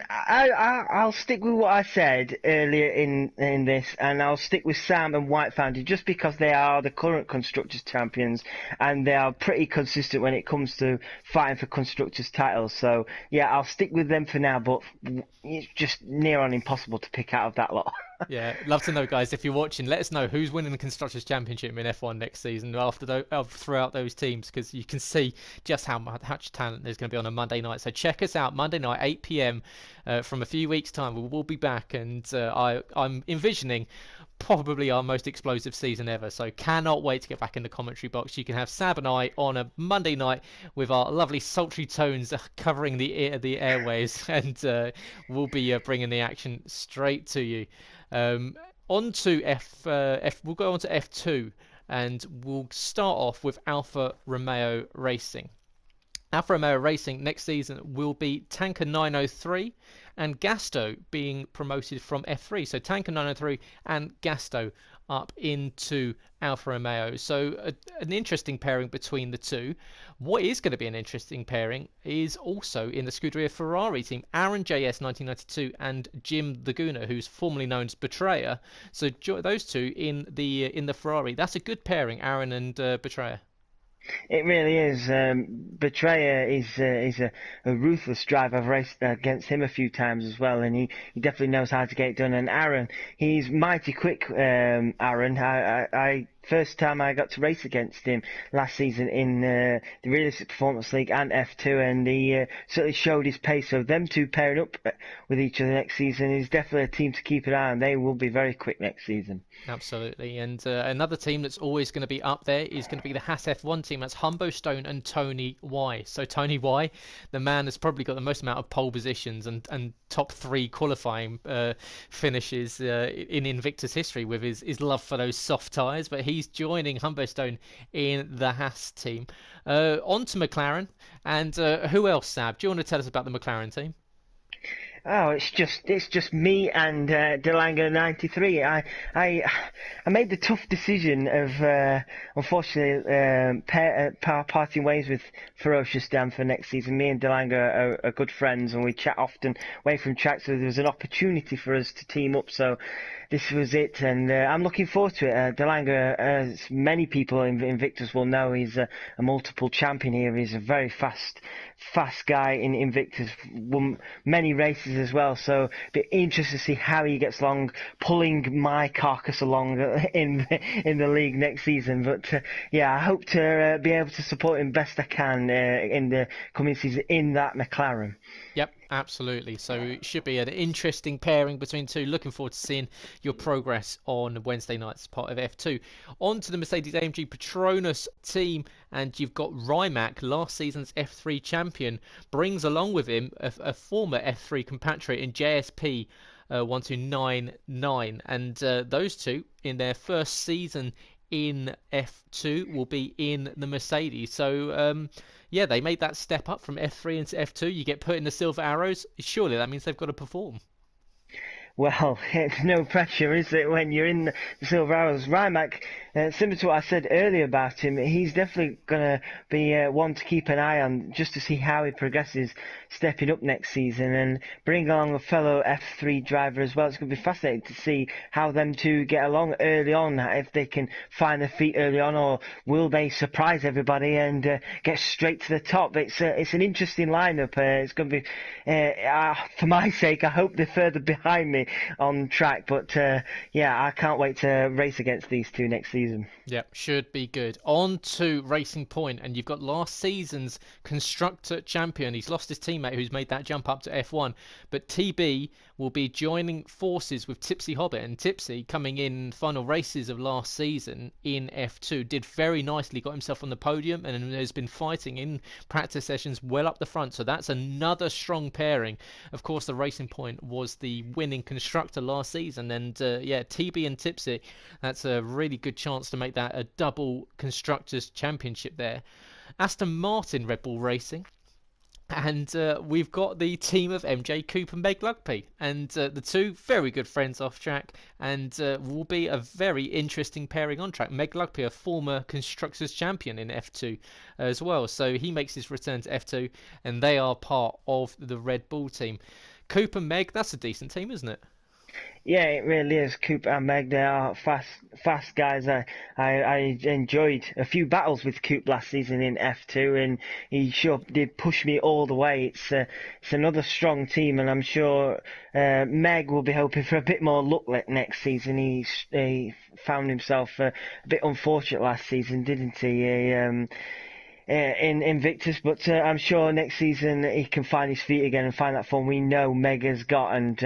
I'll stick with what I said earlier in this, and I'll stick with Sam and White Fountain just because they are the current Constructors champions and they are pretty consistent when it comes to fighting for Constructors titles. So yeah, I'll stick with them for now, but it's just near on impossible to pick out of that lot. Yeah, love to know, guys. If you're watching, let us know who's winning the Constructors' Championship in F1 next season throughout those teams, because you can see just how much talent there's going to be on a Monday night. So check us out Monday night, 8 p.m. From a few weeks' time. We will be back, and I'm envisioning probably our most explosive season ever. So cannot wait to get back in the commentary box. You can have Sab and I on a Monday night with our lovely sultry tones covering the airwaves, and we'll be bringing the action straight to you. On to we'll go on to F2, and we'll start off with Alfa Romeo Racing. Alfa Romeo Racing next season will be Tanker 903 and Gasto being promoted from F3. So Tanker 903 and Gasto up into Alfa Romeo. So an interesting pairing between the two. What is going to be an interesting pairing is also in the Scuderia Ferrari team, Aaron JS 1992 and Jim the Gooner, who's formerly known as Betrayer. So those two in the Ferrari. That's a good pairing, Aaron and Betrayer. It really is. Betrayer is a ruthless driver. I've raced against him a few times as well, and he definitely knows how to get it done. And Aaron, he's mighty quick. Aaron, I first time I got to race against him last season in the Realistic Performance League and F2, and he certainly showed his pace. So them two pairing up with each other next season is definitely a team to keep an eye on. They will be very quick next season. Absolutely. And another team that's always going to be up there is going to be the Haas F1 team. That's Humbo Stone and Tony Y. So Tony Y, the man that's probably got the most amount of pole positions and top 3 qualifying finishes in Invictus history with his love for those soft tyres. But he's joining Humbo Stone in the Haas team. On to McLaren. And who else, Sab? Do you want to tell us about the McLaren team? Oh, it's just me and Delanga 93. I made the tough decision of unfortunately parting ways with Ferocious Dan for next season. Me and Delanga are good friends, and we chat often away from track. So there was an opportunity for us to team up. So this was it, and I'm looking forward to it. Delanga, as many people in Invictus will know, he's a multiple champion here. He's a very fast guy in Invictus, won many races as well. So be interested to see how he gets along, pulling my carcass along in the league next season. But yeah, I hope to be able to support him best I can in the coming season in that McLaren. Yep, absolutely. So it should be an interesting pairing between two. Looking forward to seeing your progress on Wednesday night as part of F2. On to the Mercedes-AMG Petronas team, and you've got Rimac, last season's F3 champion, brings along with him a former F3 compatriot in JSP 1299, and those two in their first season in F2 will be in the Mercedes. So yeah, they made that step up from F3 into F2. You get put in the Silver Arrows. Surely that means they've got to perform. Well, it's no pressure, is it, when you're in the Silver Arrows? Rimac, similar to what I said earlier about him, he's definitely going to be one to keep an eye on just to see how he progresses stepping up next season and bring along a fellow F3 driver as well. It's going to be fascinating to see how them two get along early on, if they can find their feet early on, or will they surprise everybody and get straight to the top. It's an interesting lineup. It's going to be, for my sake, I hope they're further behind me on track, but yeah, I can't wait to race against these two next season. Yep, should be good. On to Racing Point, and you've got last season's constructor champion. He's lost his teammate who's made that jump up to F1, but TB will be joining forces with Tipsy Hobbit, and Tipsy, coming in final races of last season in F2, did very nicely, got himself on the podium, and has been fighting in practice sessions well up the front, so that's another strong pairing. Of course, the Racing Point was the winning constructor last season, and yeah, TB and Tipsy, that's a really good chance to make that a double constructors championship there. Aston Martin Red Bull Racing, and we've got the team of MJ Coupe and Meg Lugby, and the two very good friends off track, and will be a very interesting pairing on track. Meg Lugby, a former constructors champion in F2 as well, so he makes his return to F2, and they are part of the Red Bull team. Coupe and Meg, that's a decent team, isn't it? Yeah, it really is. Coop and Meg, they are fast guys. I enjoyed a few battles with Coop last season in F2, and he sure did push me all the way. It's another strong team, and I'm sure Meg will be hoping for a bit more luck next season. He found himself a bit unfortunate last season, didn't he? In Invictus, but I'm sure next season he can find his feet again and find that form we know Meg has got, and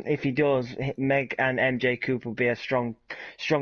if he does, Meg and MJ Cooper will be a strong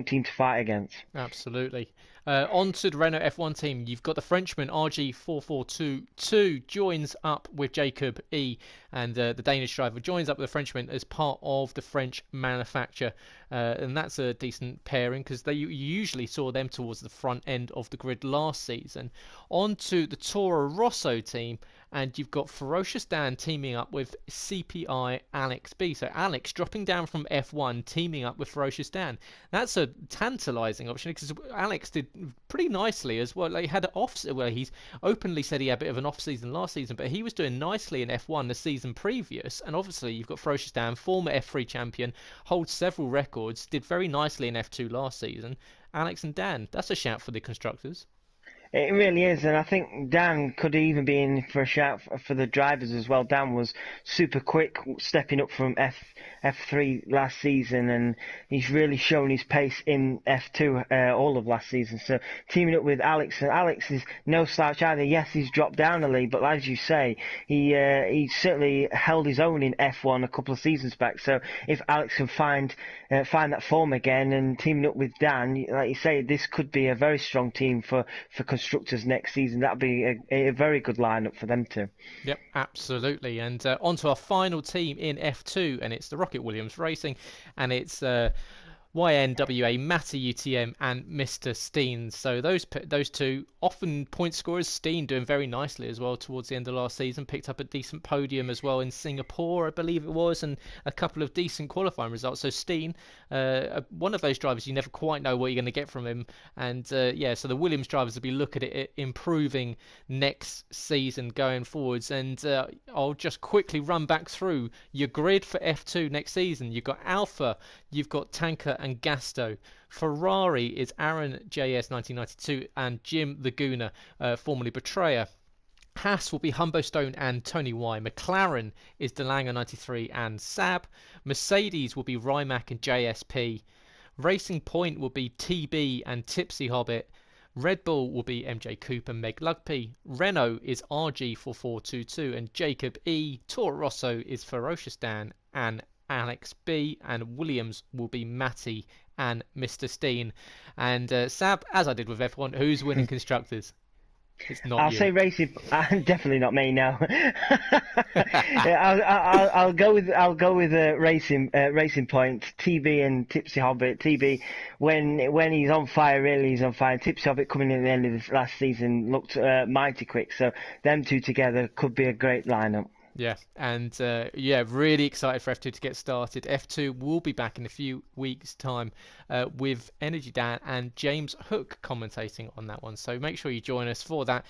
team to fight against. Absolutely. On to the Renault F1 team. You've got the Frenchman RG4422 joins up with Jacob E, and the Danish driver joins up with the Frenchman as part of the French manufacturer, and that's a decent pairing because you usually saw them towards the front end of the grid last season. On to the Toro Rosso team, and you've got Ferocious Dan teaming up with CPI Alex B. So Alex dropping down from F1, teaming up with Ferocious Dan. That's a tantalising option because Alex did pretty nicely as well. Like, he had an he's openly said he had a bit of an off season last season, but he was doing nicely in F1 the season previous. And obviously you've got Ferocious Dan, former F3 champion, holds several records, did very nicely in F2 last season. Alex and Dan, that's a shout for the constructors. It really is, and I think Dan could even be in for a shout for the drivers as well. Dan was super quick, stepping up from F3 last season, and he's really shown his pace in F2 all of last season. So teaming up with Alex, and Alex is no slouch either. Yes, he's dropped down a league, but as you say, he certainly held his own in F1 a couple of seasons back. So if Alex can find that form again and teaming up with Dan, like you say, this could be a very strong team for constructors next season. That'll be a very good lineup for them too. Yep, absolutely. And on to our final team in F2, and it's the Rocket Williams Racing, and it's YNWA, Matty UTM, and Mr. Steen. So those two often point scorers. Steen doing very nicely as well towards the end of last season. Picked up a decent podium as well in Singapore, I believe it was, and a couple of decent qualifying results. So Steen, one of those drivers you never quite know what you're going to get from him. And yeah, so the Williams drivers will be looking at it improving next season going forwards. And I'll just quickly run back through your grid for F2 next season. You've got Alpha, you've got Tanker and Gasto. Ferrari is Aaron JS 1992 and Jim the Gooner, formerly Betrayer. Haas will be Humbo Stone and Tony Y. McLaren is Delanger 93 and Sab. Mercedes will be Rimac and JSP. Racing Point will be TB and Tipsy Hobbit. Red Bull will be MJ Coupe and Meg Lugby. Renault is RG4422 and Jacob E. Toro Rosso is Ferocious Dan and Alex B, and Williams will be Matty and Mr. Steen. And Sab, as I did with F1, who's winning constructors? It's not I'll you. say Racing. Definitely not me now. I'll go with Racing Point. TB and Tipsy Hobbit. TB, when he's on fire, really he's on fire. Tipsy Hobbit coming in at the end of this last season looked mighty quick. So them two together could be a great lineup. Yeah, and yeah, really excited for F2 to get started. F2 will be back in a few weeks' time with Energy Dan and James Hook commentating on that one. So make sure you join us for that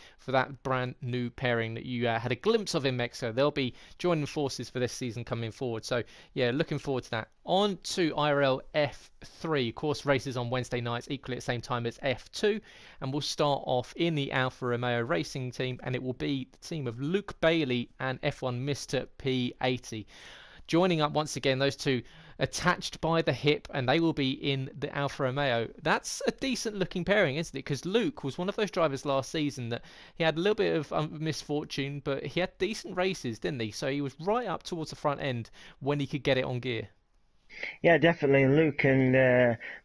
brand new pairing that you had a glimpse of in Mexico. They'll be joining forces for this season coming forward. So yeah, looking forward to that. On to IRL F3. Of course, races on Wednesday nights, equally at the same time as F2, and we'll start off in the Alfa Romeo Racing team, and it will be the team of Luke Bailey and F1 Mr. P80. Joining up once again, those two attached by the hip, and they will be in the Alfa Romeo. That's a decent looking pairing, isn't it? Because Luke was one of those drivers last season that he had a little bit of misfortune, but he had decent races, didn't he? So he was right up towards the front end when he could get it on gear. Yeah, definitely. Luke and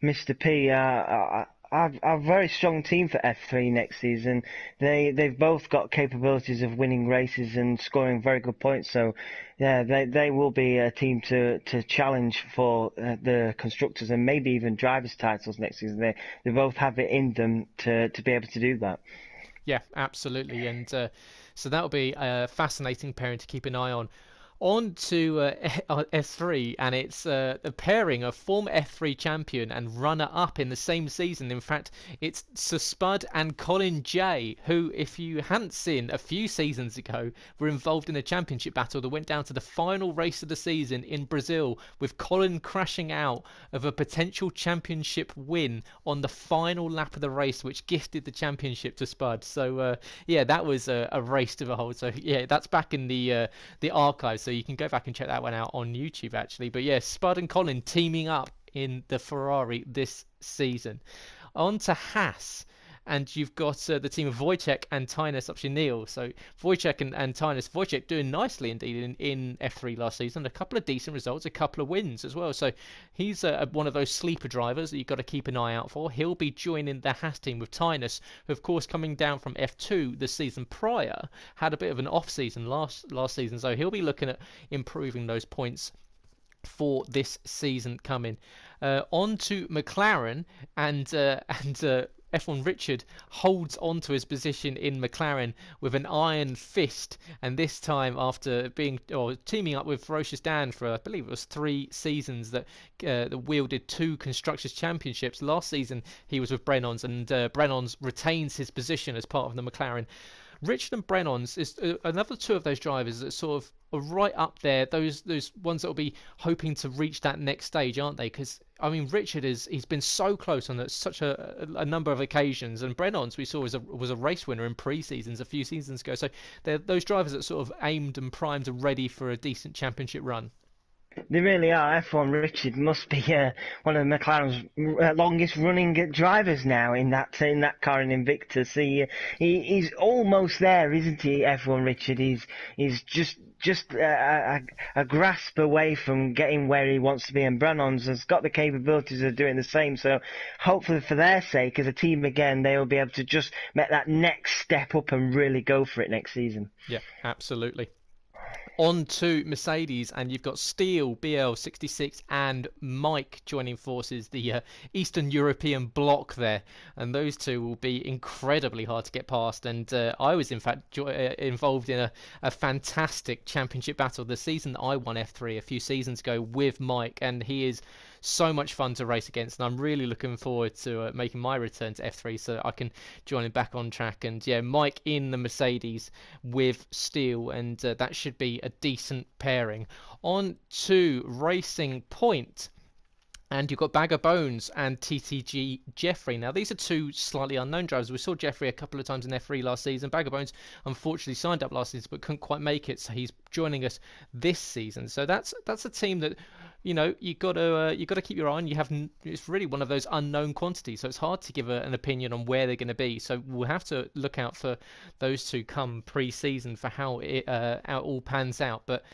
Mr. P are a very strong team for F3 next season. They've both got capabilities of winning races and scoring very good points. So yeah, they will be a team to challenge for the constructors and maybe even drivers' titles next season. They both have it in them to be able to do that. Yeah, absolutely. And so that'll be a fascinating pairing to keep an eye on. On to F3, and it's a pairing of former F3 champion and runner-up in the same season. In fact, it's Sir Spud and Colin J, who, if you hadn't seen a few seasons ago, were involved in a championship battle that went down to the final race of the season in Brazil, with Colin crashing out of a potential championship win on the final lap of the race, which gifted the championship to Spud. So yeah, that was a race to behold. So yeah, that's back in the archives. So you can go back and check that one out on YouTube actually. But yeah, Spud and Colin teaming up in the Ferrari this season. On to Haas. And you've got the team of Wojciech and Tynes Optionil. So Wojciech and Tynes. Wojciech doing nicely indeed in F3 last season. A couple of decent results, a couple of wins as well. So he's one of those sleeper drivers that you've got to keep an eye out for. He'll be joining the Haas team with Tynes, who of course coming down from F2 the season prior, had a bit of an off season last season. So he'll be looking at improving those points for this season coming. On to McLaren and F1 Richard holds on to his position in McLaren with an iron fist, and this time after teaming up with Ferocious Dan for I believe it was 3 seasons that wielded 2 constructors championships. Last season he was with Brennons, and Brennons retains his position as part of the McLaren. Richard and Brennons is another 2 of those drivers that sort of are right up there. Those ones that will be hoping to reach that next stage, aren't they? Because I mean, Richard he's been so close on such a number of occasions, and Brennons we saw was a race winner in pre-seasons a few seasons ago. So they're those drivers that sort of aimed and primed and ready for a decent championship run. They really are. F1 Richard must be one of McLaren's longest running drivers now in that car in Invictus. He's almost there, isn't he? F1 Richard. He's just a grasp away from getting where he wants to be, and Brennons has got the capabilities of doing the same. So hopefully for their sake, as a team again, they will be able to just make that next step up and really go for it next season. Yeah, absolutely. On to Mercedes, and you've got Steele, BL66, and Mike joining forces, the Eastern European bloc there, and those 2 will be incredibly hard to get past. And I was in fact involved in a fantastic championship battle the season that I won F3 a few seasons ago with Mike, and he is so much fun to race against, and I'm really looking forward to making my return to F3 so I can join him back on track. And yeah, Mike in the Mercedes with Steele, and that should be a decent pairing. On to Racing Point. And you've got Bag of Bones and TTG Jeffrey. Now, these are 2 slightly unknown drivers. We saw Jeffrey a couple of times in F3 last season. Bag of Bones unfortunately signed up last season but couldn't quite make it, so he's joining us this season. So that's a team that you got to keep your eye on. It's really one of those unknown quantities, so it's hard to give an opinion on where they're going to be. So we'll have to look out for those 2 come pre-season for how it all pans out. But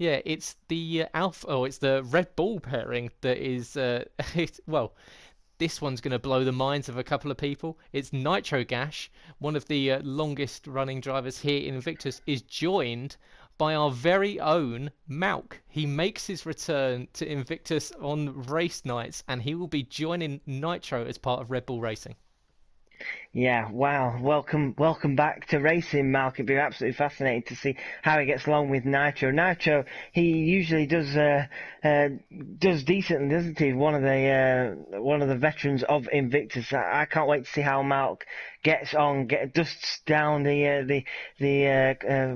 yeah, it's the it's the Red Bull pairing that is well, this one's going to blow the minds of a couple of people. It's Nitro Gash, one of the longest running drivers here in Invictus, is joined by our very own Malc. He makes his return to Invictus on race nights, and he will be joining Nitro as part of Red Bull Racing. Yeah, wow. Welcome back to racing, Malc. It'd be absolutely fascinating to see how he gets along with Nitro. Nitro, he usually does decently, doesn't he? One of the veterans of Invictus. I can't wait to see how Malc gets on, dusts down the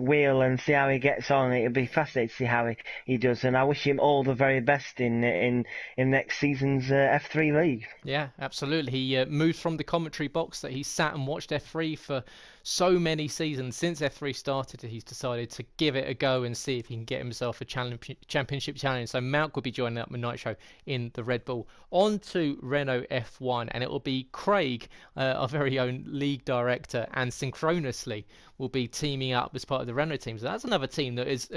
wheel and see how he gets on. It'll be fascinating to see how he does, and I wish him all the very best in next season's F3 league. Yeah, absolutely. He moved from the commentary box that he sat and watched F3 for so many seasons. Since F3 started, he's decided to give it a go and see if he can get himself a championship challenge. So Malc will be joining up with Nitro in the Red Bull. On to Renault F1, and it will be Craig, our very own league director, and Synchronously will be teaming up as part of the Renault team. So that's another team that is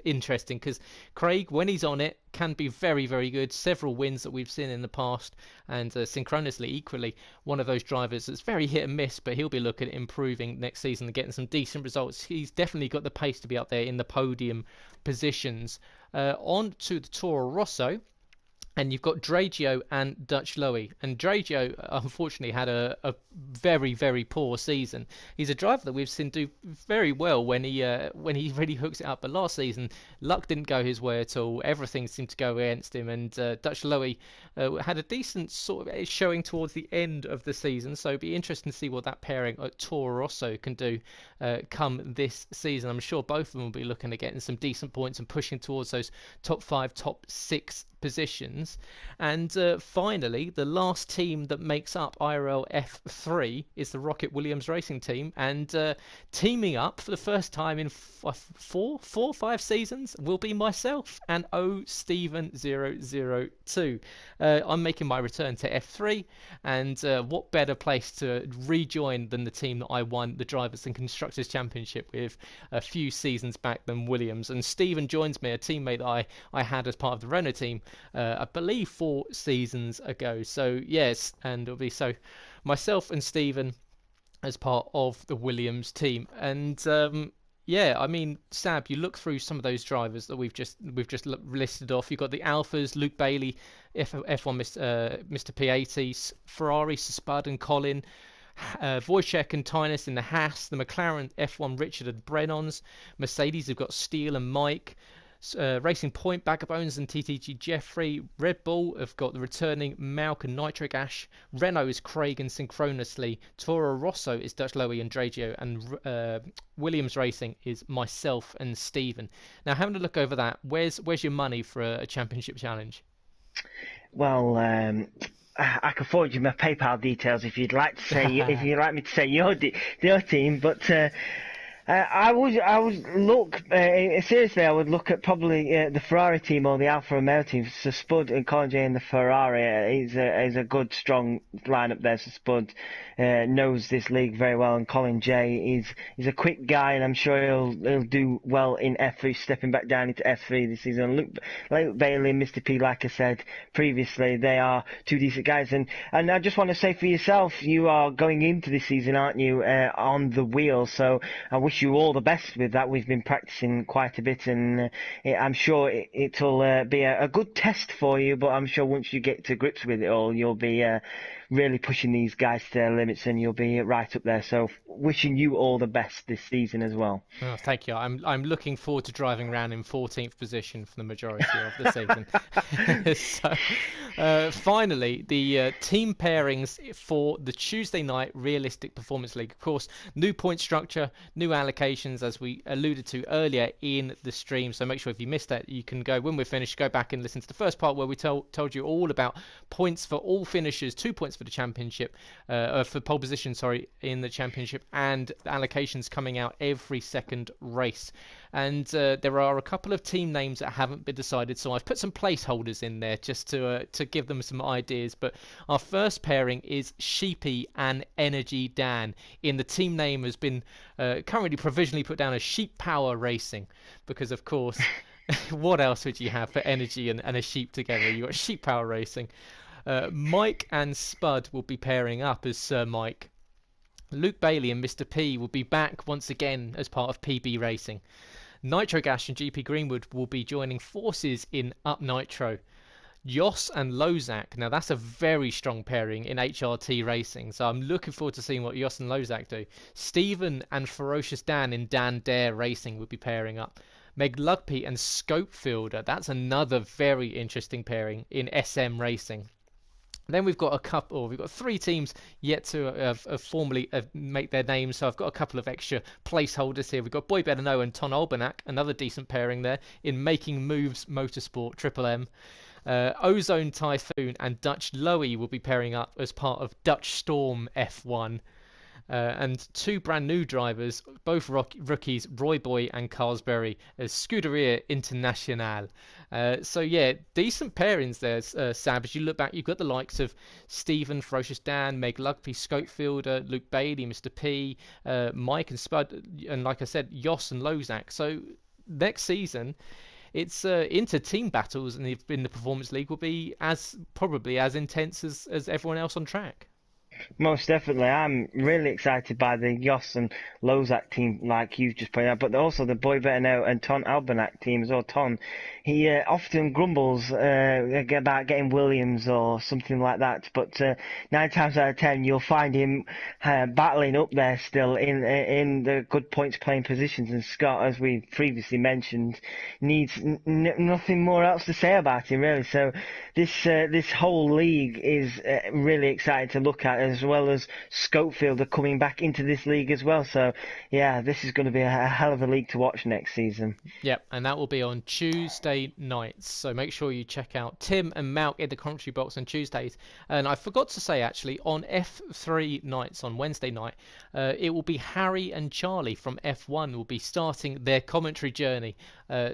interesting, because Craig, when he's on it, can be very, very good. Several wins that we've seen in the past, and Synchronously equally one of those drivers that's very hit and miss, but he'll be looking at improving next season and getting some decent results. He's definitely got the pace to be up there in the podium positions. On to the Toro Rosso. And you've got Dragio and Dutch Lowy. And Dragio, unfortunately, had a very, very poor season. He's a driver that we've seen do very well when he really hooks it up. But last season, luck didn't go his way at all. Everything seemed to go against him. And Dutch Lowy had a decent sort of showing towards the end of the season. So it'll be interesting to see what that pairing at Toro Rosso can do come this season. I'm sure both of them will be looking at getting some decent points and pushing towards those top 5, top 6 positions. And finally, the last team that makes up IRL F3 is the Rocket Williams Racing Team, and teaming up for the first time in 5 seasons will be myself and Stephen002. I'm making my return to F3, and what better place to rejoin than the team that I won the Drivers and Constructors Championship with a few seasons back than Williams. And Stephen joins me, a teammate that I had as part of the Renault team, I believe 4 seasons ago. So yes, and it'll be so myself and Stephen as part of the Williams team. And yeah, I mean, Sab, you look through some of those drivers that we've just listed off. You've got the Alphas, Luke Bailey, F1 Mr. P80, Ferrari, Spud and Colin, Wojciech and Tynus in the Haas, the McLaren F1 Richard and Brennons, Mercedes have got Steele and Mike, Racing Point, Bagabones and TTG Jeffrey. Red Bull have got the returning Malc and Nitric Ash. Renault is Craig and Synchronously. Toro Rosso is Dutch Lowy and Dragio. And Williams Racing is myself and Stephen. Now, having a look over that, where's your money for a championship challenge? Well, I can forward you my PayPal details if you'd like to say if you'd like me to say your team, but. I would look seriously. I would look at probably the Ferrari team or the Alfa Romeo team. So Spud and Colin J in the Ferrari is a good strong lineup there. So Spud knows this league very well, and Colin J is a quick guy, and I'm sure he'll do well in F3, stepping back down into F3 this season. Luke Bailey and Mr. P, like I said previously, they are 2 decent guys, and I just want to say for yourself, you are going into this season, aren't you, on the wheel? So I wish you all the best with that. We've been practicing quite a bit, and I'm sure it'll be a good test for you, but I'm sure once you get to grips with it all, you'll be really pushing these guys to their limits, and you'll be right up there. So wishing you all the best this season as well. Oh, thank you. I'm looking forward to driving around in 14th position for the majority of the season. So, finally, the team pairings for the Tuesday night Realistic Performance League. Of course, new point structure, new allocations, as we alluded to earlier in the stream. So make sure if you missed that, you can go, when we're finished, go back and listen to the first part where we told you all about points for all finishers, 2 points for the championship, for pole position, in the championship, and allocations coming out every second race. And there are a couple of team names that haven't been decided, so I've put some placeholders in there just to give them some ideas. But our first pairing is Sheepy and Energy Dan. In the team name has been currently provisionally put down as Sheep Power Racing, because of course what else would you have for energy and a sheep together? You've got Sheep Power Racing. Mike and Spud will be pairing up as Sir Mike. Luke Bailey and Mr. P will be back once again as part of PB Racing. Nitro Gash and GP Greenwood will be joining forces in Up Nitro. Jos and Lozak. Now that's a very strong pairing in HRT racing, so I'm looking forward to seeing what Jos and Lozak do. Stephen and Ferocious Dan in Dan Dare Racing would be pairing up. Meg Lugby and Scopefielder. That's another very interesting pairing in SM Racing. Then we've got we've got three teams yet to formally make their names. So I've got a couple of extra placeholders here. We've got Boy Better Know and Ton Albanak, another decent pairing there in Making Moves Motorsport Triple M. Ozone Typhoon and Dutch Lowy will be pairing up as part of Dutch Storm F1. And two brand new drivers, both rookies, Roy Boy and Carlsberry, as Scuderia Internationale. So yeah, decent pairings there, Sab. As you look back, you've got the likes of Stephen, Ferocious Dan, Meg Lugby, Scopefielder, Luke Bailey, Mr. P, Mike and Spud, and like I said, Jos and Lozak. So next season, it's into team battles in the Performance League will be probably as intense as everyone else on track. Most definitely. I'm really excited by the Jos and Lozak team, like you've just pointed out, but also the Boy Better Know and Ton Albanak team as well. Ton, he often grumbles about getting Williams or something like that, but 9 times out of 10 you'll find him battling up there still in the good points playing positions. And Scott, as we previously mentioned, needs nothing more else to say about him really. So this whole league is really exciting to look at, as well as Scopefielder coming back into this league as well. So yeah, this is going to be a hell of a league to watch next season. Yep, and that will be on Tuesday nights. So make sure you check out Tim and Malc in the commentary box on Tuesdays. And I forgot to say actually, on F3 nights on Wednesday night, it will be Harry and Charlie from F1 will be starting their commentary journey.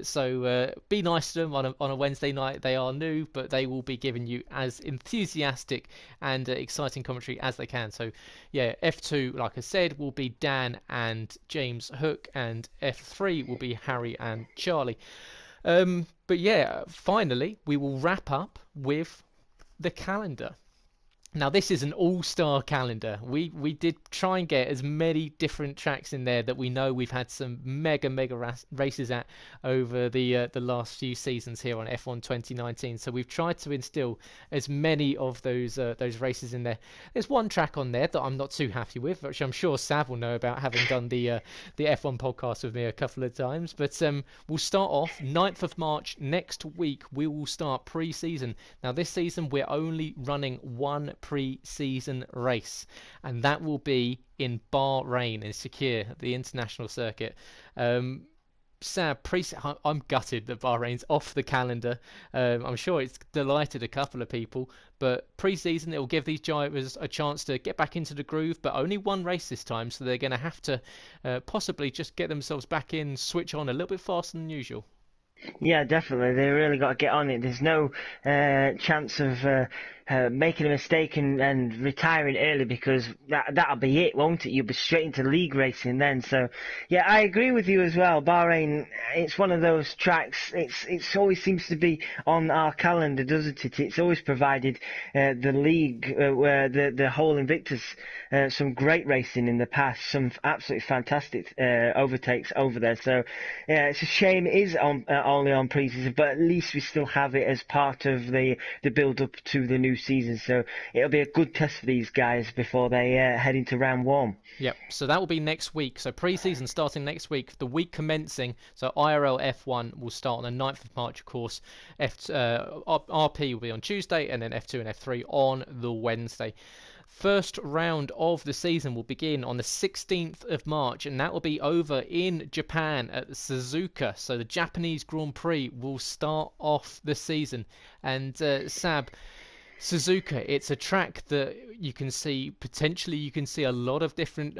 So be nice to them on a Wednesday night. They are new, but they will be giving you as enthusiastic and exciting commentary as they can. So yeah, F2, like I said, will be Dan and James Hook, and F3 will be Harry and Charlie. But yeah, finally, we will wrap up with the calendar. Now this is an all-star calendar. We did try and get as many different tracks in there that we know we've had some mega races at over the last few seasons here on F1 2019. So we've tried to instill as many of those races in there. There's one track on there that I'm not too happy with, which I'm sure Sav will know about, having done the F1 podcast with me a couple of times. But we'll start off 9th of March next week. We will start pre-season. Now this season we're only running one pre-season race, and that will be in Bahrain in Sakir, the international circuit. Sam, I'm gutted that Bahrain's off the calendar. I'm sure it's delighted a couple of people, but pre-season it will give these drivers a chance to get back into the groove, but only one race this time, so they're going to have to possibly just get themselves back in, switch on a little bit faster than usual. Yeah, definitely. They really got to get on it. There's no chance of making a mistake and retiring early, because that'll be it, won't it? You'll be straight into league racing then. So, yeah, I agree with you as well. Bahrain, it's one of those tracks. It's always seems to be on our calendar, doesn't it? It's always provided the league, the whole Invictus, some great racing in the past, some absolutely fantastic overtakes over there. So, yeah, it's a shame it is only on pre-season, but at least we still have it as part of the build-up to the new season. So it'll be a good test for these guys before they head into round one. Yep, so that will be next week. So pre-season starting next week, the week commencing. So IRL F1 will start on the 9th of March, of course. RP will be on Tuesday, and then F2 and F3 on the Wednesday. First round of the season will begin on the 16th of March, and that will be over in Japan at Suzuka. So the Japanese Grand Prix will start off the season. And Sab, Suzuka, it's a track that you can see a lot of different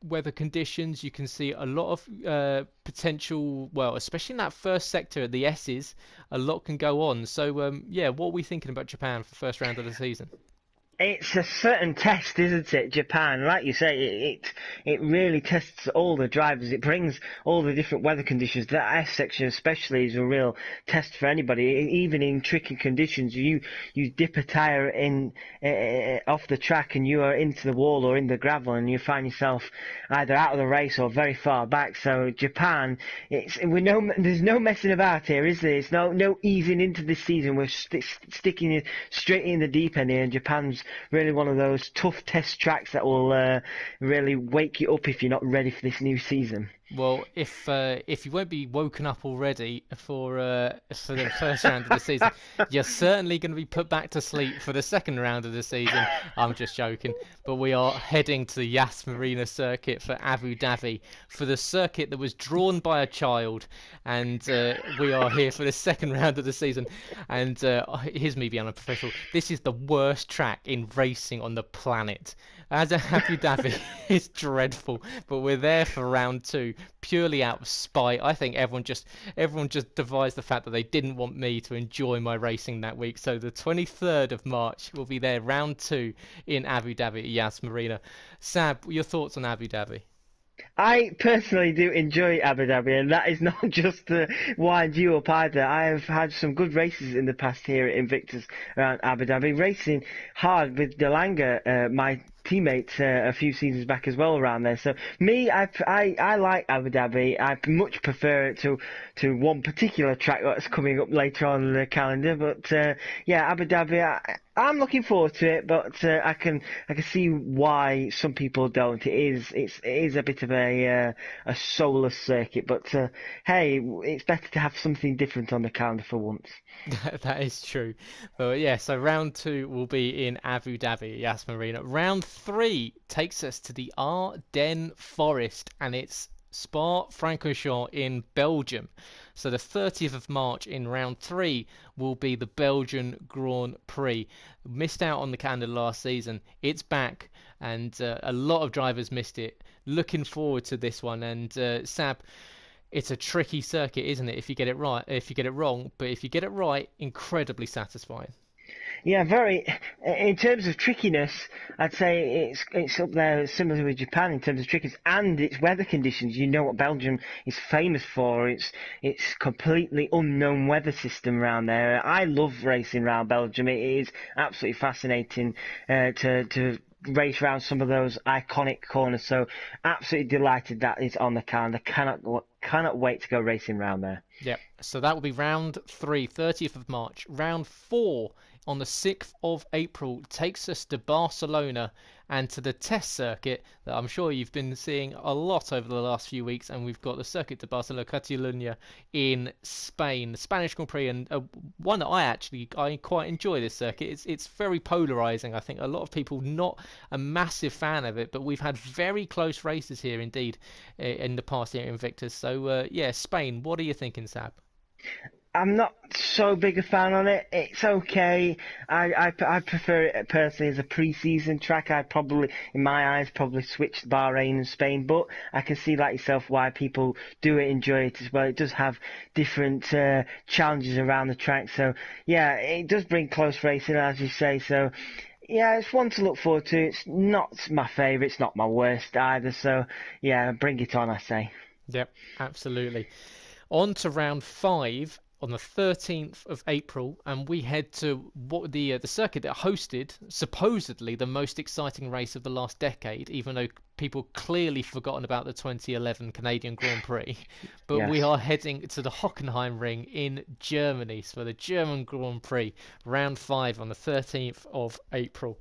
weather conditions. You can see a lot of potential, well, especially in that first sector, the S's, a lot can go on. So, yeah, what are we thinking about Japan for the first round of the season? It's a certain test, isn't it? Japan, like you say, it really tests all the drivers. It brings all the different weather conditions. The S section especially is a real test for anybody. Even in tricky conditions, you dip a tire in off the track and you are into the wall or in the gravel, and you find yourself either out of the race or very far back. So Japan, there's no messing about here, is there? It's no easing into this season. We're sticking it straight in the deep end here, and Japan's really one of those tough test tracks that will really wake you up if you're not ready for this new season. Well, if you won't be woken up already for the first round of the season, you're certainly going to be put back to sleep for the second round of the season. I'm just joking, but we are heading to the Yas Marina circuit for Abu Dhabi, for the circuit that was drawn by a child, and we are here for the second round of the season. And here's me being unprofessional. This is the worst track in racing on the planet. As a Abu Dhabi, it's dreadful, but we're there for round two purely out of spite. I think everyone just devised the fact that they didn't want me to enjoy my racing that week. So the 23rd of March will be there, round two in Abu Dhabi at Yas Marina. Sab, your thoughts on Abu Dhabi? I personally do enjoy Abu Dhabi, and that is not just to wind you up either. I have had some good races in the past here at Invictus around Abu Dhabi, racing hard with Delanga, my teammate, a few seasons back as well around there. So me, I like Abu Dhabi. I much prefer it to one particular track that's coming up later on in the calendar. But yeah, Abu Dhabi. I'm looking forward to it, but I can see why some people don't. It is a bit of a soulless circuit, but hey, it's better to have something different on the calendar for once. That is true. But yeah, so round two will be in Abu Dhabi, Yas Marina. Round three takes us to the Ardennes Forest, and it's Spa-Francorchamps in Belgium. So the 30th of March in round three will be the Belgian Grand Prix. Missed out on the calendar last season. It's back, and a lot of drivers missed it. Looking forward to this one. And Sab, it's a tricky circuit, isn't it? If you get it right, if you get it wrong, but if you get it right, incredibly satisfying. Yeah, very. In terms of trickiness, I'd say it's up there similar with Japan in terms of trickiness and its weather conditions. You know what Belgium is famous for. It's completely unknown weather system around there. I love racing around Belgium. It is absolutely fascinating to race around some of those iconic corners. So absolutely delighted that is on the calendar. Cannot wait to go racing around there. Yep. So that will be round three, 30th of March. Round four on the 6th of April takes us to Barcelona and to the test circuit that I'm sure you've been seeing a lot over the last few weeks. And we've got the Circuit de Barcelona Catalunya in Spain, the Spanish Grand Prix, and one that I quite enjoy this circuit. It's very polarizing. I think a lot of people not a massive fan of it, but we've had very close races here indeed in the past year in Invictus. So yeah, Spain. What are you thinking, Sab? I'm not so big a fan on it. It's okay. I prefer it personally as a pre-season track. I'd probably, in my eyes, probably switch Bahrain and Spain, but I can see, like yourself, why people do enjoy it as well. It does have different challenges around the track, so yeah, it does bring close racing, as you say. So yeah, it's one to look forward to. It's not my favourite. It's not my worst either. So yeah, bring it on, I say. Yep, absolutely. On to round five on the 13th of April, and we head to what the circuit that hosted supposedly the most exciting race of the last decade, even though people clearly forgotten about the 2011 Canadian Grand Prix. But we Yes. are heading to the Hockenheim Ring in Germany, so the German Grand Prix, round five on the 13th of April.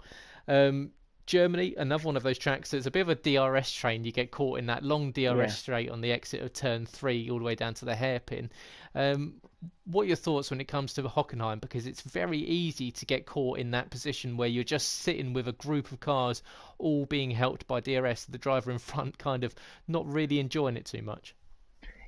Germany, another one of those tracks. So it's a bit of a DRS train. You get caught in that long DRS Yeah. straight on the exit of turn three, all the way down to the hairpin. What are your thoughts when it comes to Hockenheim? Because it's very easy to get caught in that position where you're just sitting with a group of cars, all being helped by DRS. The driver in front kind of not really enjoying it too much.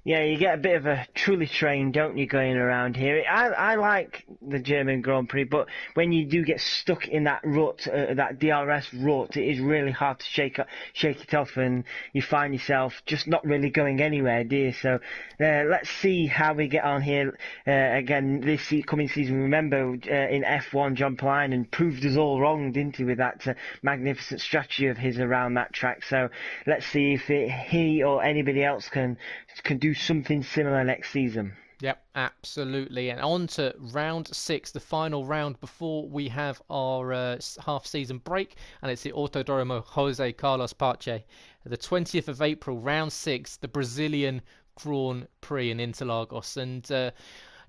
Yeah, you get a bit of a truly train, don't you, going around here? I like the German Grand Prix, but when you do get stuck in that rut, that DRS rut, it is really hard to shake it off, and you find yourself just not really going anywhere, do you? So let's see how we get on here again this coming season. Remember, in F1, John Palainen proved us all wrong, didn't he, with that magnificent strategy of his around that track. So let's see if he or anybody else can do something similar next season. Yep, absolutely. And on to round 6, the final round before we have our half-season break, and it's the Autodromo Jose Carlos Pache. The 20th of April, round 6, the Brazilian Grand Prix in Interlagos. And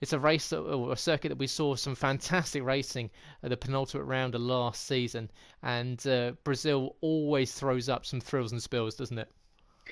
it's a race or a circuit that we saw some fantastic racing at the penultimate round of last season. And Brazil always throws up some thrills and spills, doesn't it?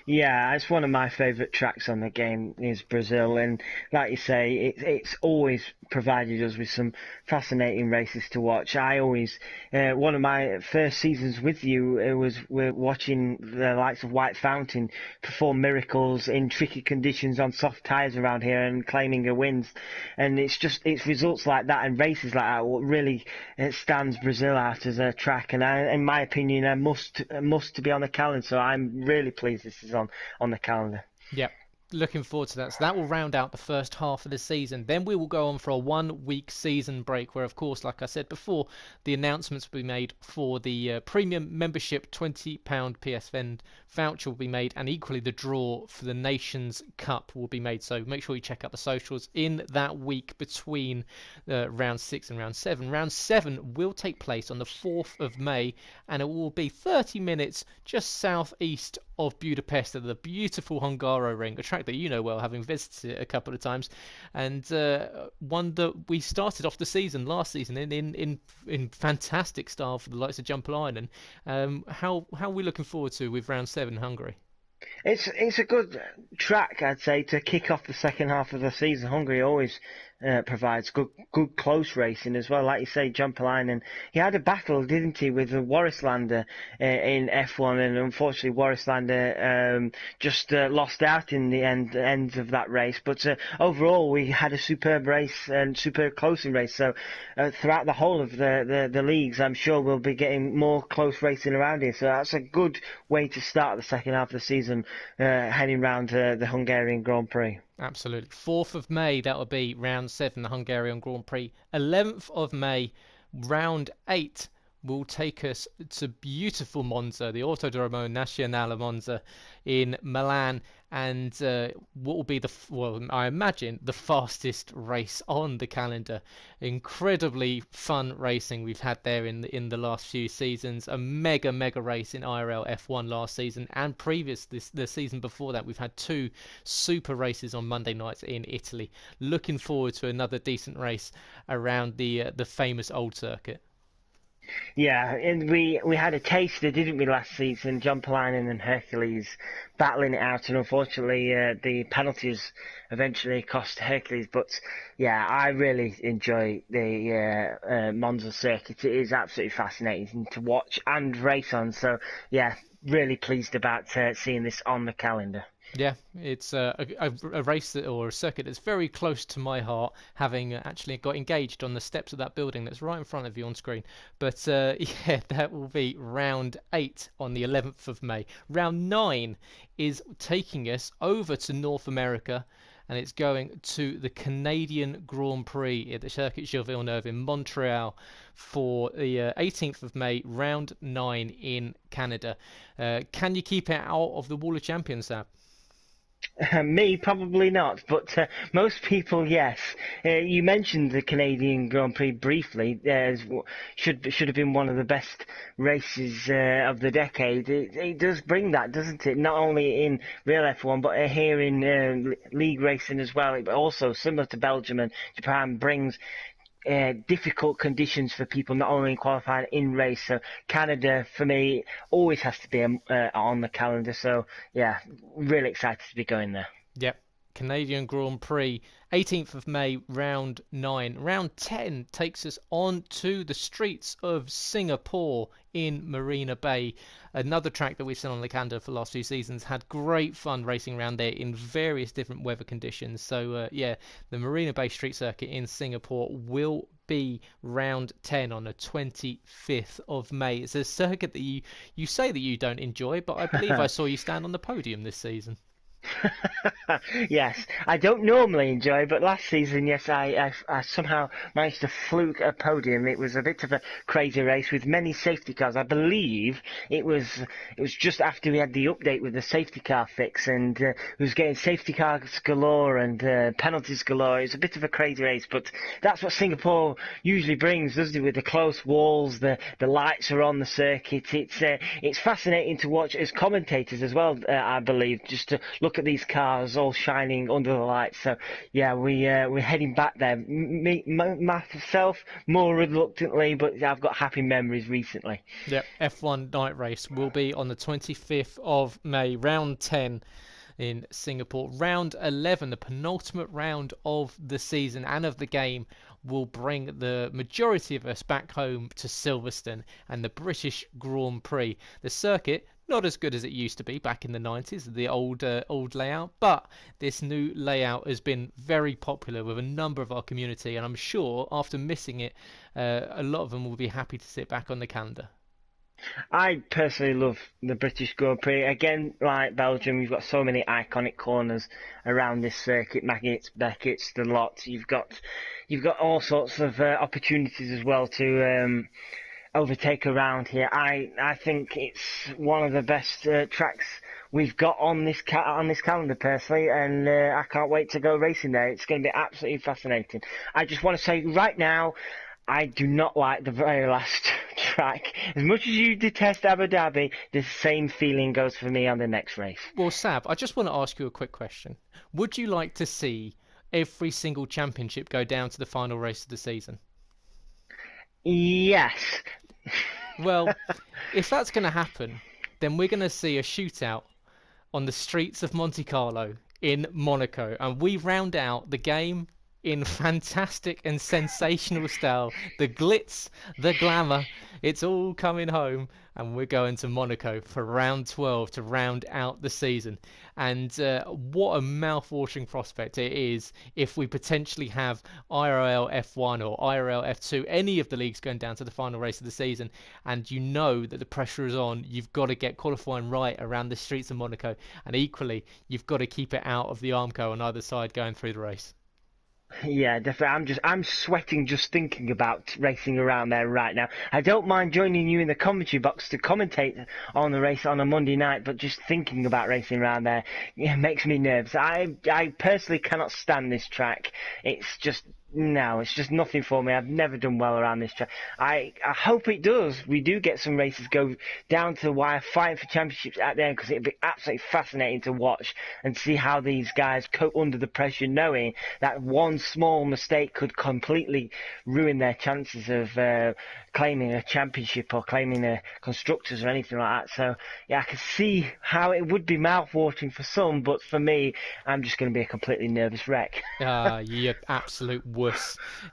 Yeah, it's one of my favourite tracks on the game is Brazil, and like you say, it's always provided us with some fascinating races to watch. I always, one of my first seasons with you we're watching the likes of White Fountain perform miracles in tricky conditions on soft tyres around here and claiming a wins, and it's results like that and races like that what really stands Brazil out as a track, and in my opinion, a must to be on the calendar. So I'm really pleased this is on the calendar. Yep. Looking forward to that. So that will round out the first half of the season. Then we will go on for a 1-week season break where, of course, like I said before, the announcements will be made for the premium membership £20 PSN voucher will be made, and equally the draw for the Nations Cup will be made. So make sure you check out the socials in that week between round 6 and round 7. Round 7 will take place on the 4th of May, and it will be 30 minutes just southeast of Budapest at the beautiful Hungaro Ring, a track that you know well, having visited it a couple of times, and one that we started off the season last season in fantastic style for the likes of John Palainen. How are we looking forward to with round 7 Hungary? It's a good track, I'd say, to kick off the second half of the season. Hungary always provides good close racing as well. Like you say, John Palainen, he had a battle, didn't he, with Warislander in F1, and unfortunately Warislander just lost out in the end of that race. But overall, we had a superb race and superb closing race. So throughout the whole of the leagues, I'm sure we'll be getting more close racing around here. So that's a good way to start the second half of the season, heading round the Hungarian Grand Prix. Absolutely. 4th of May, that will be round 7, the Hungarian Grand Prix. 11th of May, round 8 will take us to beautiful Monza, the Autodromo Nazionale Monza in Milan, and what will be I imagine, the fastest race on the calendar. Incredibly fun racing we've had there in the last few seasons. A mega race in IRL F1 last season, and the season before that, we've had 2 super races on Monday nights in Italy. Looking forward to another decent race around the famous old circuit. Yeah, and we had a taster, didn't we, last season? John Palainen and Hercules battling it out, and unfortunately the penalties eventually cost Hercules. But yeah, I really enjoy the Monza circuit. It is absolutely fascinating to watch and race on. So yeah, really pleased about seeing this on the calendar. Yeah, it's a race or a circuit that's very close to my heart, having actually got engaged on the steps of that building that's right in front of you on screen. But yeah, that will be round 8 on the 11th of May. Round 9 is taking us over to North America, and it's going to the Canadian Grand Prix at the Circuit Gilles Villeneuve in Montreal for the 18th of May, round 9 in Canada. Can you keep it out of the Wall of Champions, Sab? Me, probably not, but most people, yes. You mentioned the Canadian Grand Prix briefly. Should have been one of the best races of the decade. It does bring that, doesn't it? Not only in real F1, but here in league racing as well. But also, similar to Belgium and Japan, brings difficult conditions for people not only qualifying in race. So Canada, for me, always has to be on the calendar. So yeah, really excited to be going there. Yep. Canadian Grand Prix, 18th of May, round 9. Round 10 takes us on to the streets of Singapore in Marina Bay. Another track that we've seen on the calendar for the last few seasons. Had great fun racing around there in various different weather conditions. So, yeah, the Marina Bay Street Circuit in Singapore will be round 10 on the 25th of May. It's a circuit that you say that you don't enjoy, but I believe I saw you stand on the podium this season. Yes, I don't normally enjoy, but last season, yes, I somehow managed to fluke a podium. It was a bit of a crazy race with many safety cars. I believe it was just after we had the update with the safety car fix, and it was getting safety cars galore and penalties galore. It was a bit of a crazy race, but that's what Singapore usually brings, doesn't it? With the close walls, the lights are on the circuit. It's fascinating to watch as commentators as well. I believe, just to look at these cars all shining under the lights. So yeah, we're heading back there. Myself more reluctantly, but I've got happy memories recently. Yep, F1 night race will be on the 25th of May, round 10 in Singapore. Round 11, the penultimate round of the season and of the game, will bring the majority of us back home to Silverstone and the British Grand Prix. The circuit, not as good as it used to be back in the 90s, the old layout, but this new layout has been very popular with a number of our community, and I'm sure after missing it, a lot of them will be happy to sit back on the calendar. I personally love the British Grand Prix. Again, like Belgium, you've got so many iconic corners around this circuit. Maggots, Beckett's, the lot. You've got all sorts of opportunities as well to overtake around here. I think it's one of the best tracks we've got on this calendar personally, and I can't wait to go racing there. It's going to be absolutely fascinating. I just want to say right now, I do not like the very last track. As much as you detest Abu Dhabi, the same feeling goes for me on the next race. Well, Sab, I just want to ask you a quick question. Would you like to see every single championship go down to the final race of the season? Yes. Well, if that's going to happen, then we're going to see a shootout on the streets of Monte Carlo in Monaco, and we round out the game in fantastic and sensational style. The glitz, the glamour, it's all coming home, and we're going to Monaco for round 12 to round out the season. And what a mouth-watering prospect it is if we potentially have IRL F1 or IRL F2, any of the leagues going down to the final race of the season, and you know that the pressure is on. You've got to get qualifying right around the streets of Monaco, and equally, you've got to keep it out of the Armco on either side going through the race. Yeah, definitely. I'm sweating just thinking about racing around there right now. I don't mind joining you in the commentary box to commentate on the race on a Monday night, but just thinking about racing around there, yeah, makes me nervous. I personally cannot stand this track. It's just nothing for me. I've never done well around this track. I hope it does. We do get some races go down to the wire, fighting for championships at the end, because it'd be absolutely fascinating to watch and see how these guys cope under the pressure, knowing that one small mistake could completely ruin their chances of claiming a championship or claiming a constructors or anything like that. So yeah, I can see how it would be mouth-watering for some, but for me, I'm just going to be a completely nervous wreck. You absolute wuss.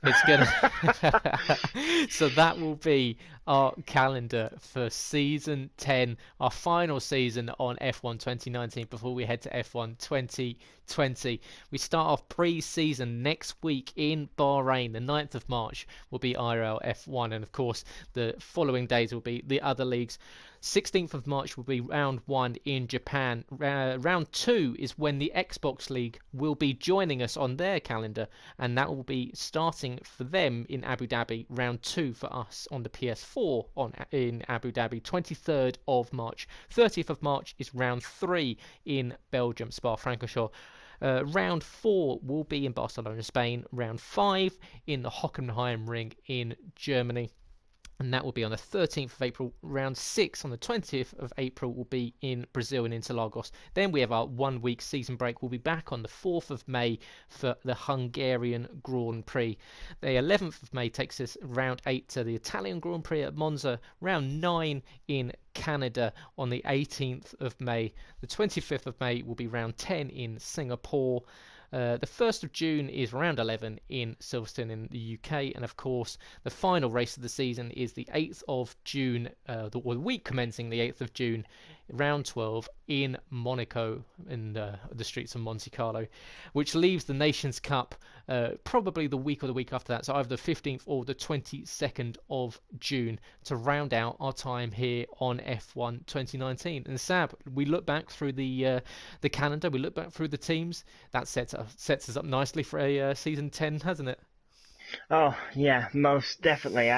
It's gonna. So that will be our calendar for season 10, our final season on F1 2019 before we head to F1 2020. We start off pre-season next week in Bahrain. The 9th of March will be IRL F1, and of course the following days will be the other leagues. 16th of March will be round 1 in Japan. Round 2 is when the Xbox League will be joining us on their calendar, and that will be starting for them in Abu Dhabi. Round 2 for us on the PS4 in Abu Dhabi. 23rd of March. 30th of March is round 3 in Belgium, Spa-Francorchamps. Round 4 will be in Barcelona, Spain. Round 5 in the Hockenheim Ring in Germany. and that will be on the 13th of April. Round 6 on the 20th of April will be in Brazil in Interlagos. Then we have our 1 week season break. We'll be back on the 4th of May for the Hungarian Grand Prix. The 11th of May takes us round 8 to the Italian Grand Prix at Monza. Round 9 in Canada on the 18th of May. The 25th of May will be round 10 in Singapore. The 1st of June is round 11 in Silverstone in the UK, and of course the final race of the season is the 8th of June, the week commencing the 8th of June, round 12 in Monaco in the streets of Monte Carlo, which leaves the Nations Cup probably the week or the week after that, so either the 15th or the 22nd of June to round out our time here on F1 2019. And Sab, we look back through the calendar, we look back through the teams. That sets us up nicely for a season 10, hasn't it? Oh yeah, most definitely.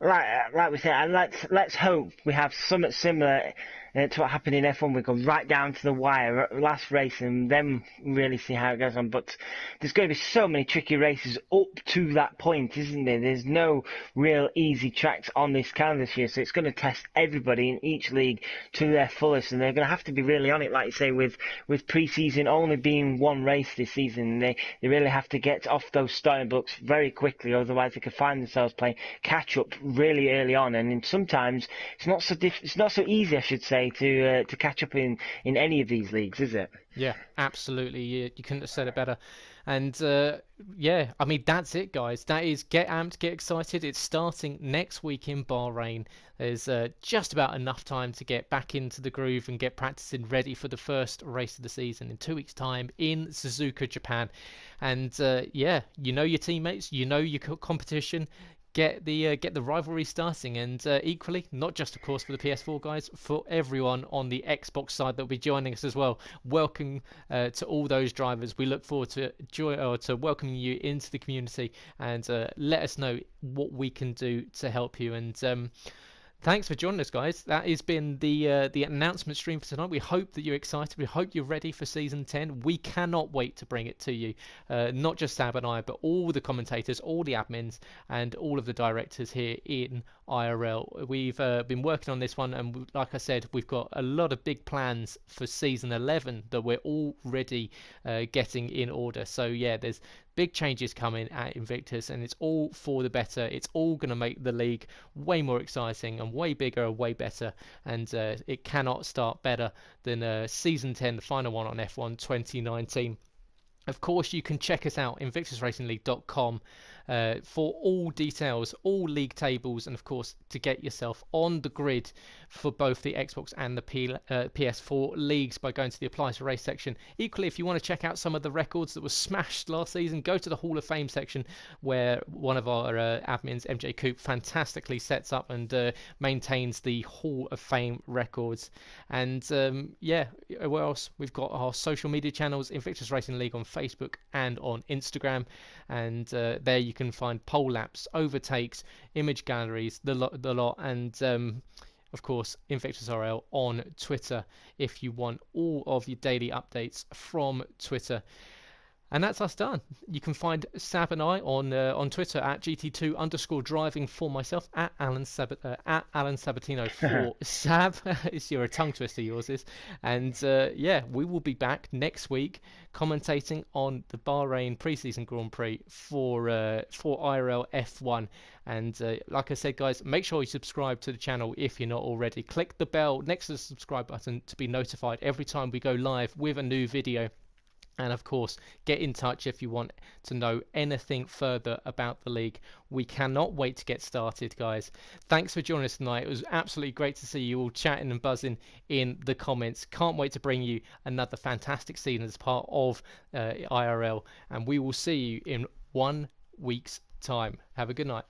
Like we said, let's hope we have something similar to what happened in F1. We go right down to the wire, last race, and then really see how it goes on. But there's going to be so many tricky races up to that point, isn't there? There's no real easy tracks on this calendar this year, so it's going to test everybody in each league to their fullest, and they're going to have to be really on it, like you say, with pre-season only being one race this season. They really have to get off those starting blocks very quickly, otherwise they could find themselves playing catch up really early on. And sometimes it's not so easy, I should say, to catch up in any of these leagues, is it? Yeah, absolutely. You couldn't have said it better. And yeah, I mean, that's it, guys. That is get amped, get excited. It's starting next week in Bahrain. There's just about enough time to get back into the groove and get practicing ready for the first race of the season in 2 weeks' time in Suzuka, Japan. And yeah, you know your teammates, you know your competition. Get the rivalry starting, and equally, not just of course for the PS4 guys, for everyone on the Xbox side that will be joining us as well. Welcome to all those drivers. We look forward to welcoming you into the community, and let us know what we can do to help you. And thanks for joining us, guys. That has been the announcement stream for tonight. We hope that you're excited. We hope you're ready for Season 10. We cannot wait to bring it to you. Not just Sab and I, but all the commentators, all the admins, and all of the directors here in IRL. We've been working on this one, and like I said, we've got a lot of big plans for Season 11 that we're already getting in order. So yeah, there's big changes coming at Invictus, and it's all for the better. It's all going to make the league way more exciting and way bigger and way better, and it cannot start better than Season 10, the final one on F1 2019. Of course, you can check us out, invictusracingleague.com, for all details, all league tables, and of course to get yourself on the grid for both the Xbox and the PS4 leagues by going to the Apply to Race section. Equally, if you want to check out some of the records that were smashed last season, go to the Hall of Fame section, where one of our admins, MJ Coop, fantastically sets up and maintains the Hall of Fame records. And yeah, what else? We've got our social media channels, Invictus Racing League on Facebook and on Instagram, and there you can find pole laps, overtakes, image galleries, the lot, and of course Invictus RL on Twitter if you want all of your daily updates from Twitter. And that's us done. You can find Sab and I on Twitter at GT2_driving for myself, at Alan Sabatino for Sab. You're a tongue twister, yours is. And yeah, we will be back next week commentating on the Bahrain preseason Grand Prix for IRL F1. And like I said, guys, make sure you subscribe to the channel if you're not already. Click the bell next to the subscribe button to be notified every time we go live with a new video. And of course, get in touch if you want to know anything further about the league. We cannot wait to get started, guys. Thanks for joining us tonight. It was absolutely great to see you all chatting and buzzing in the comments. Can't wait to bring you another fantastic season as part of IRL. And we will see you in 1 week's time. Have a good night.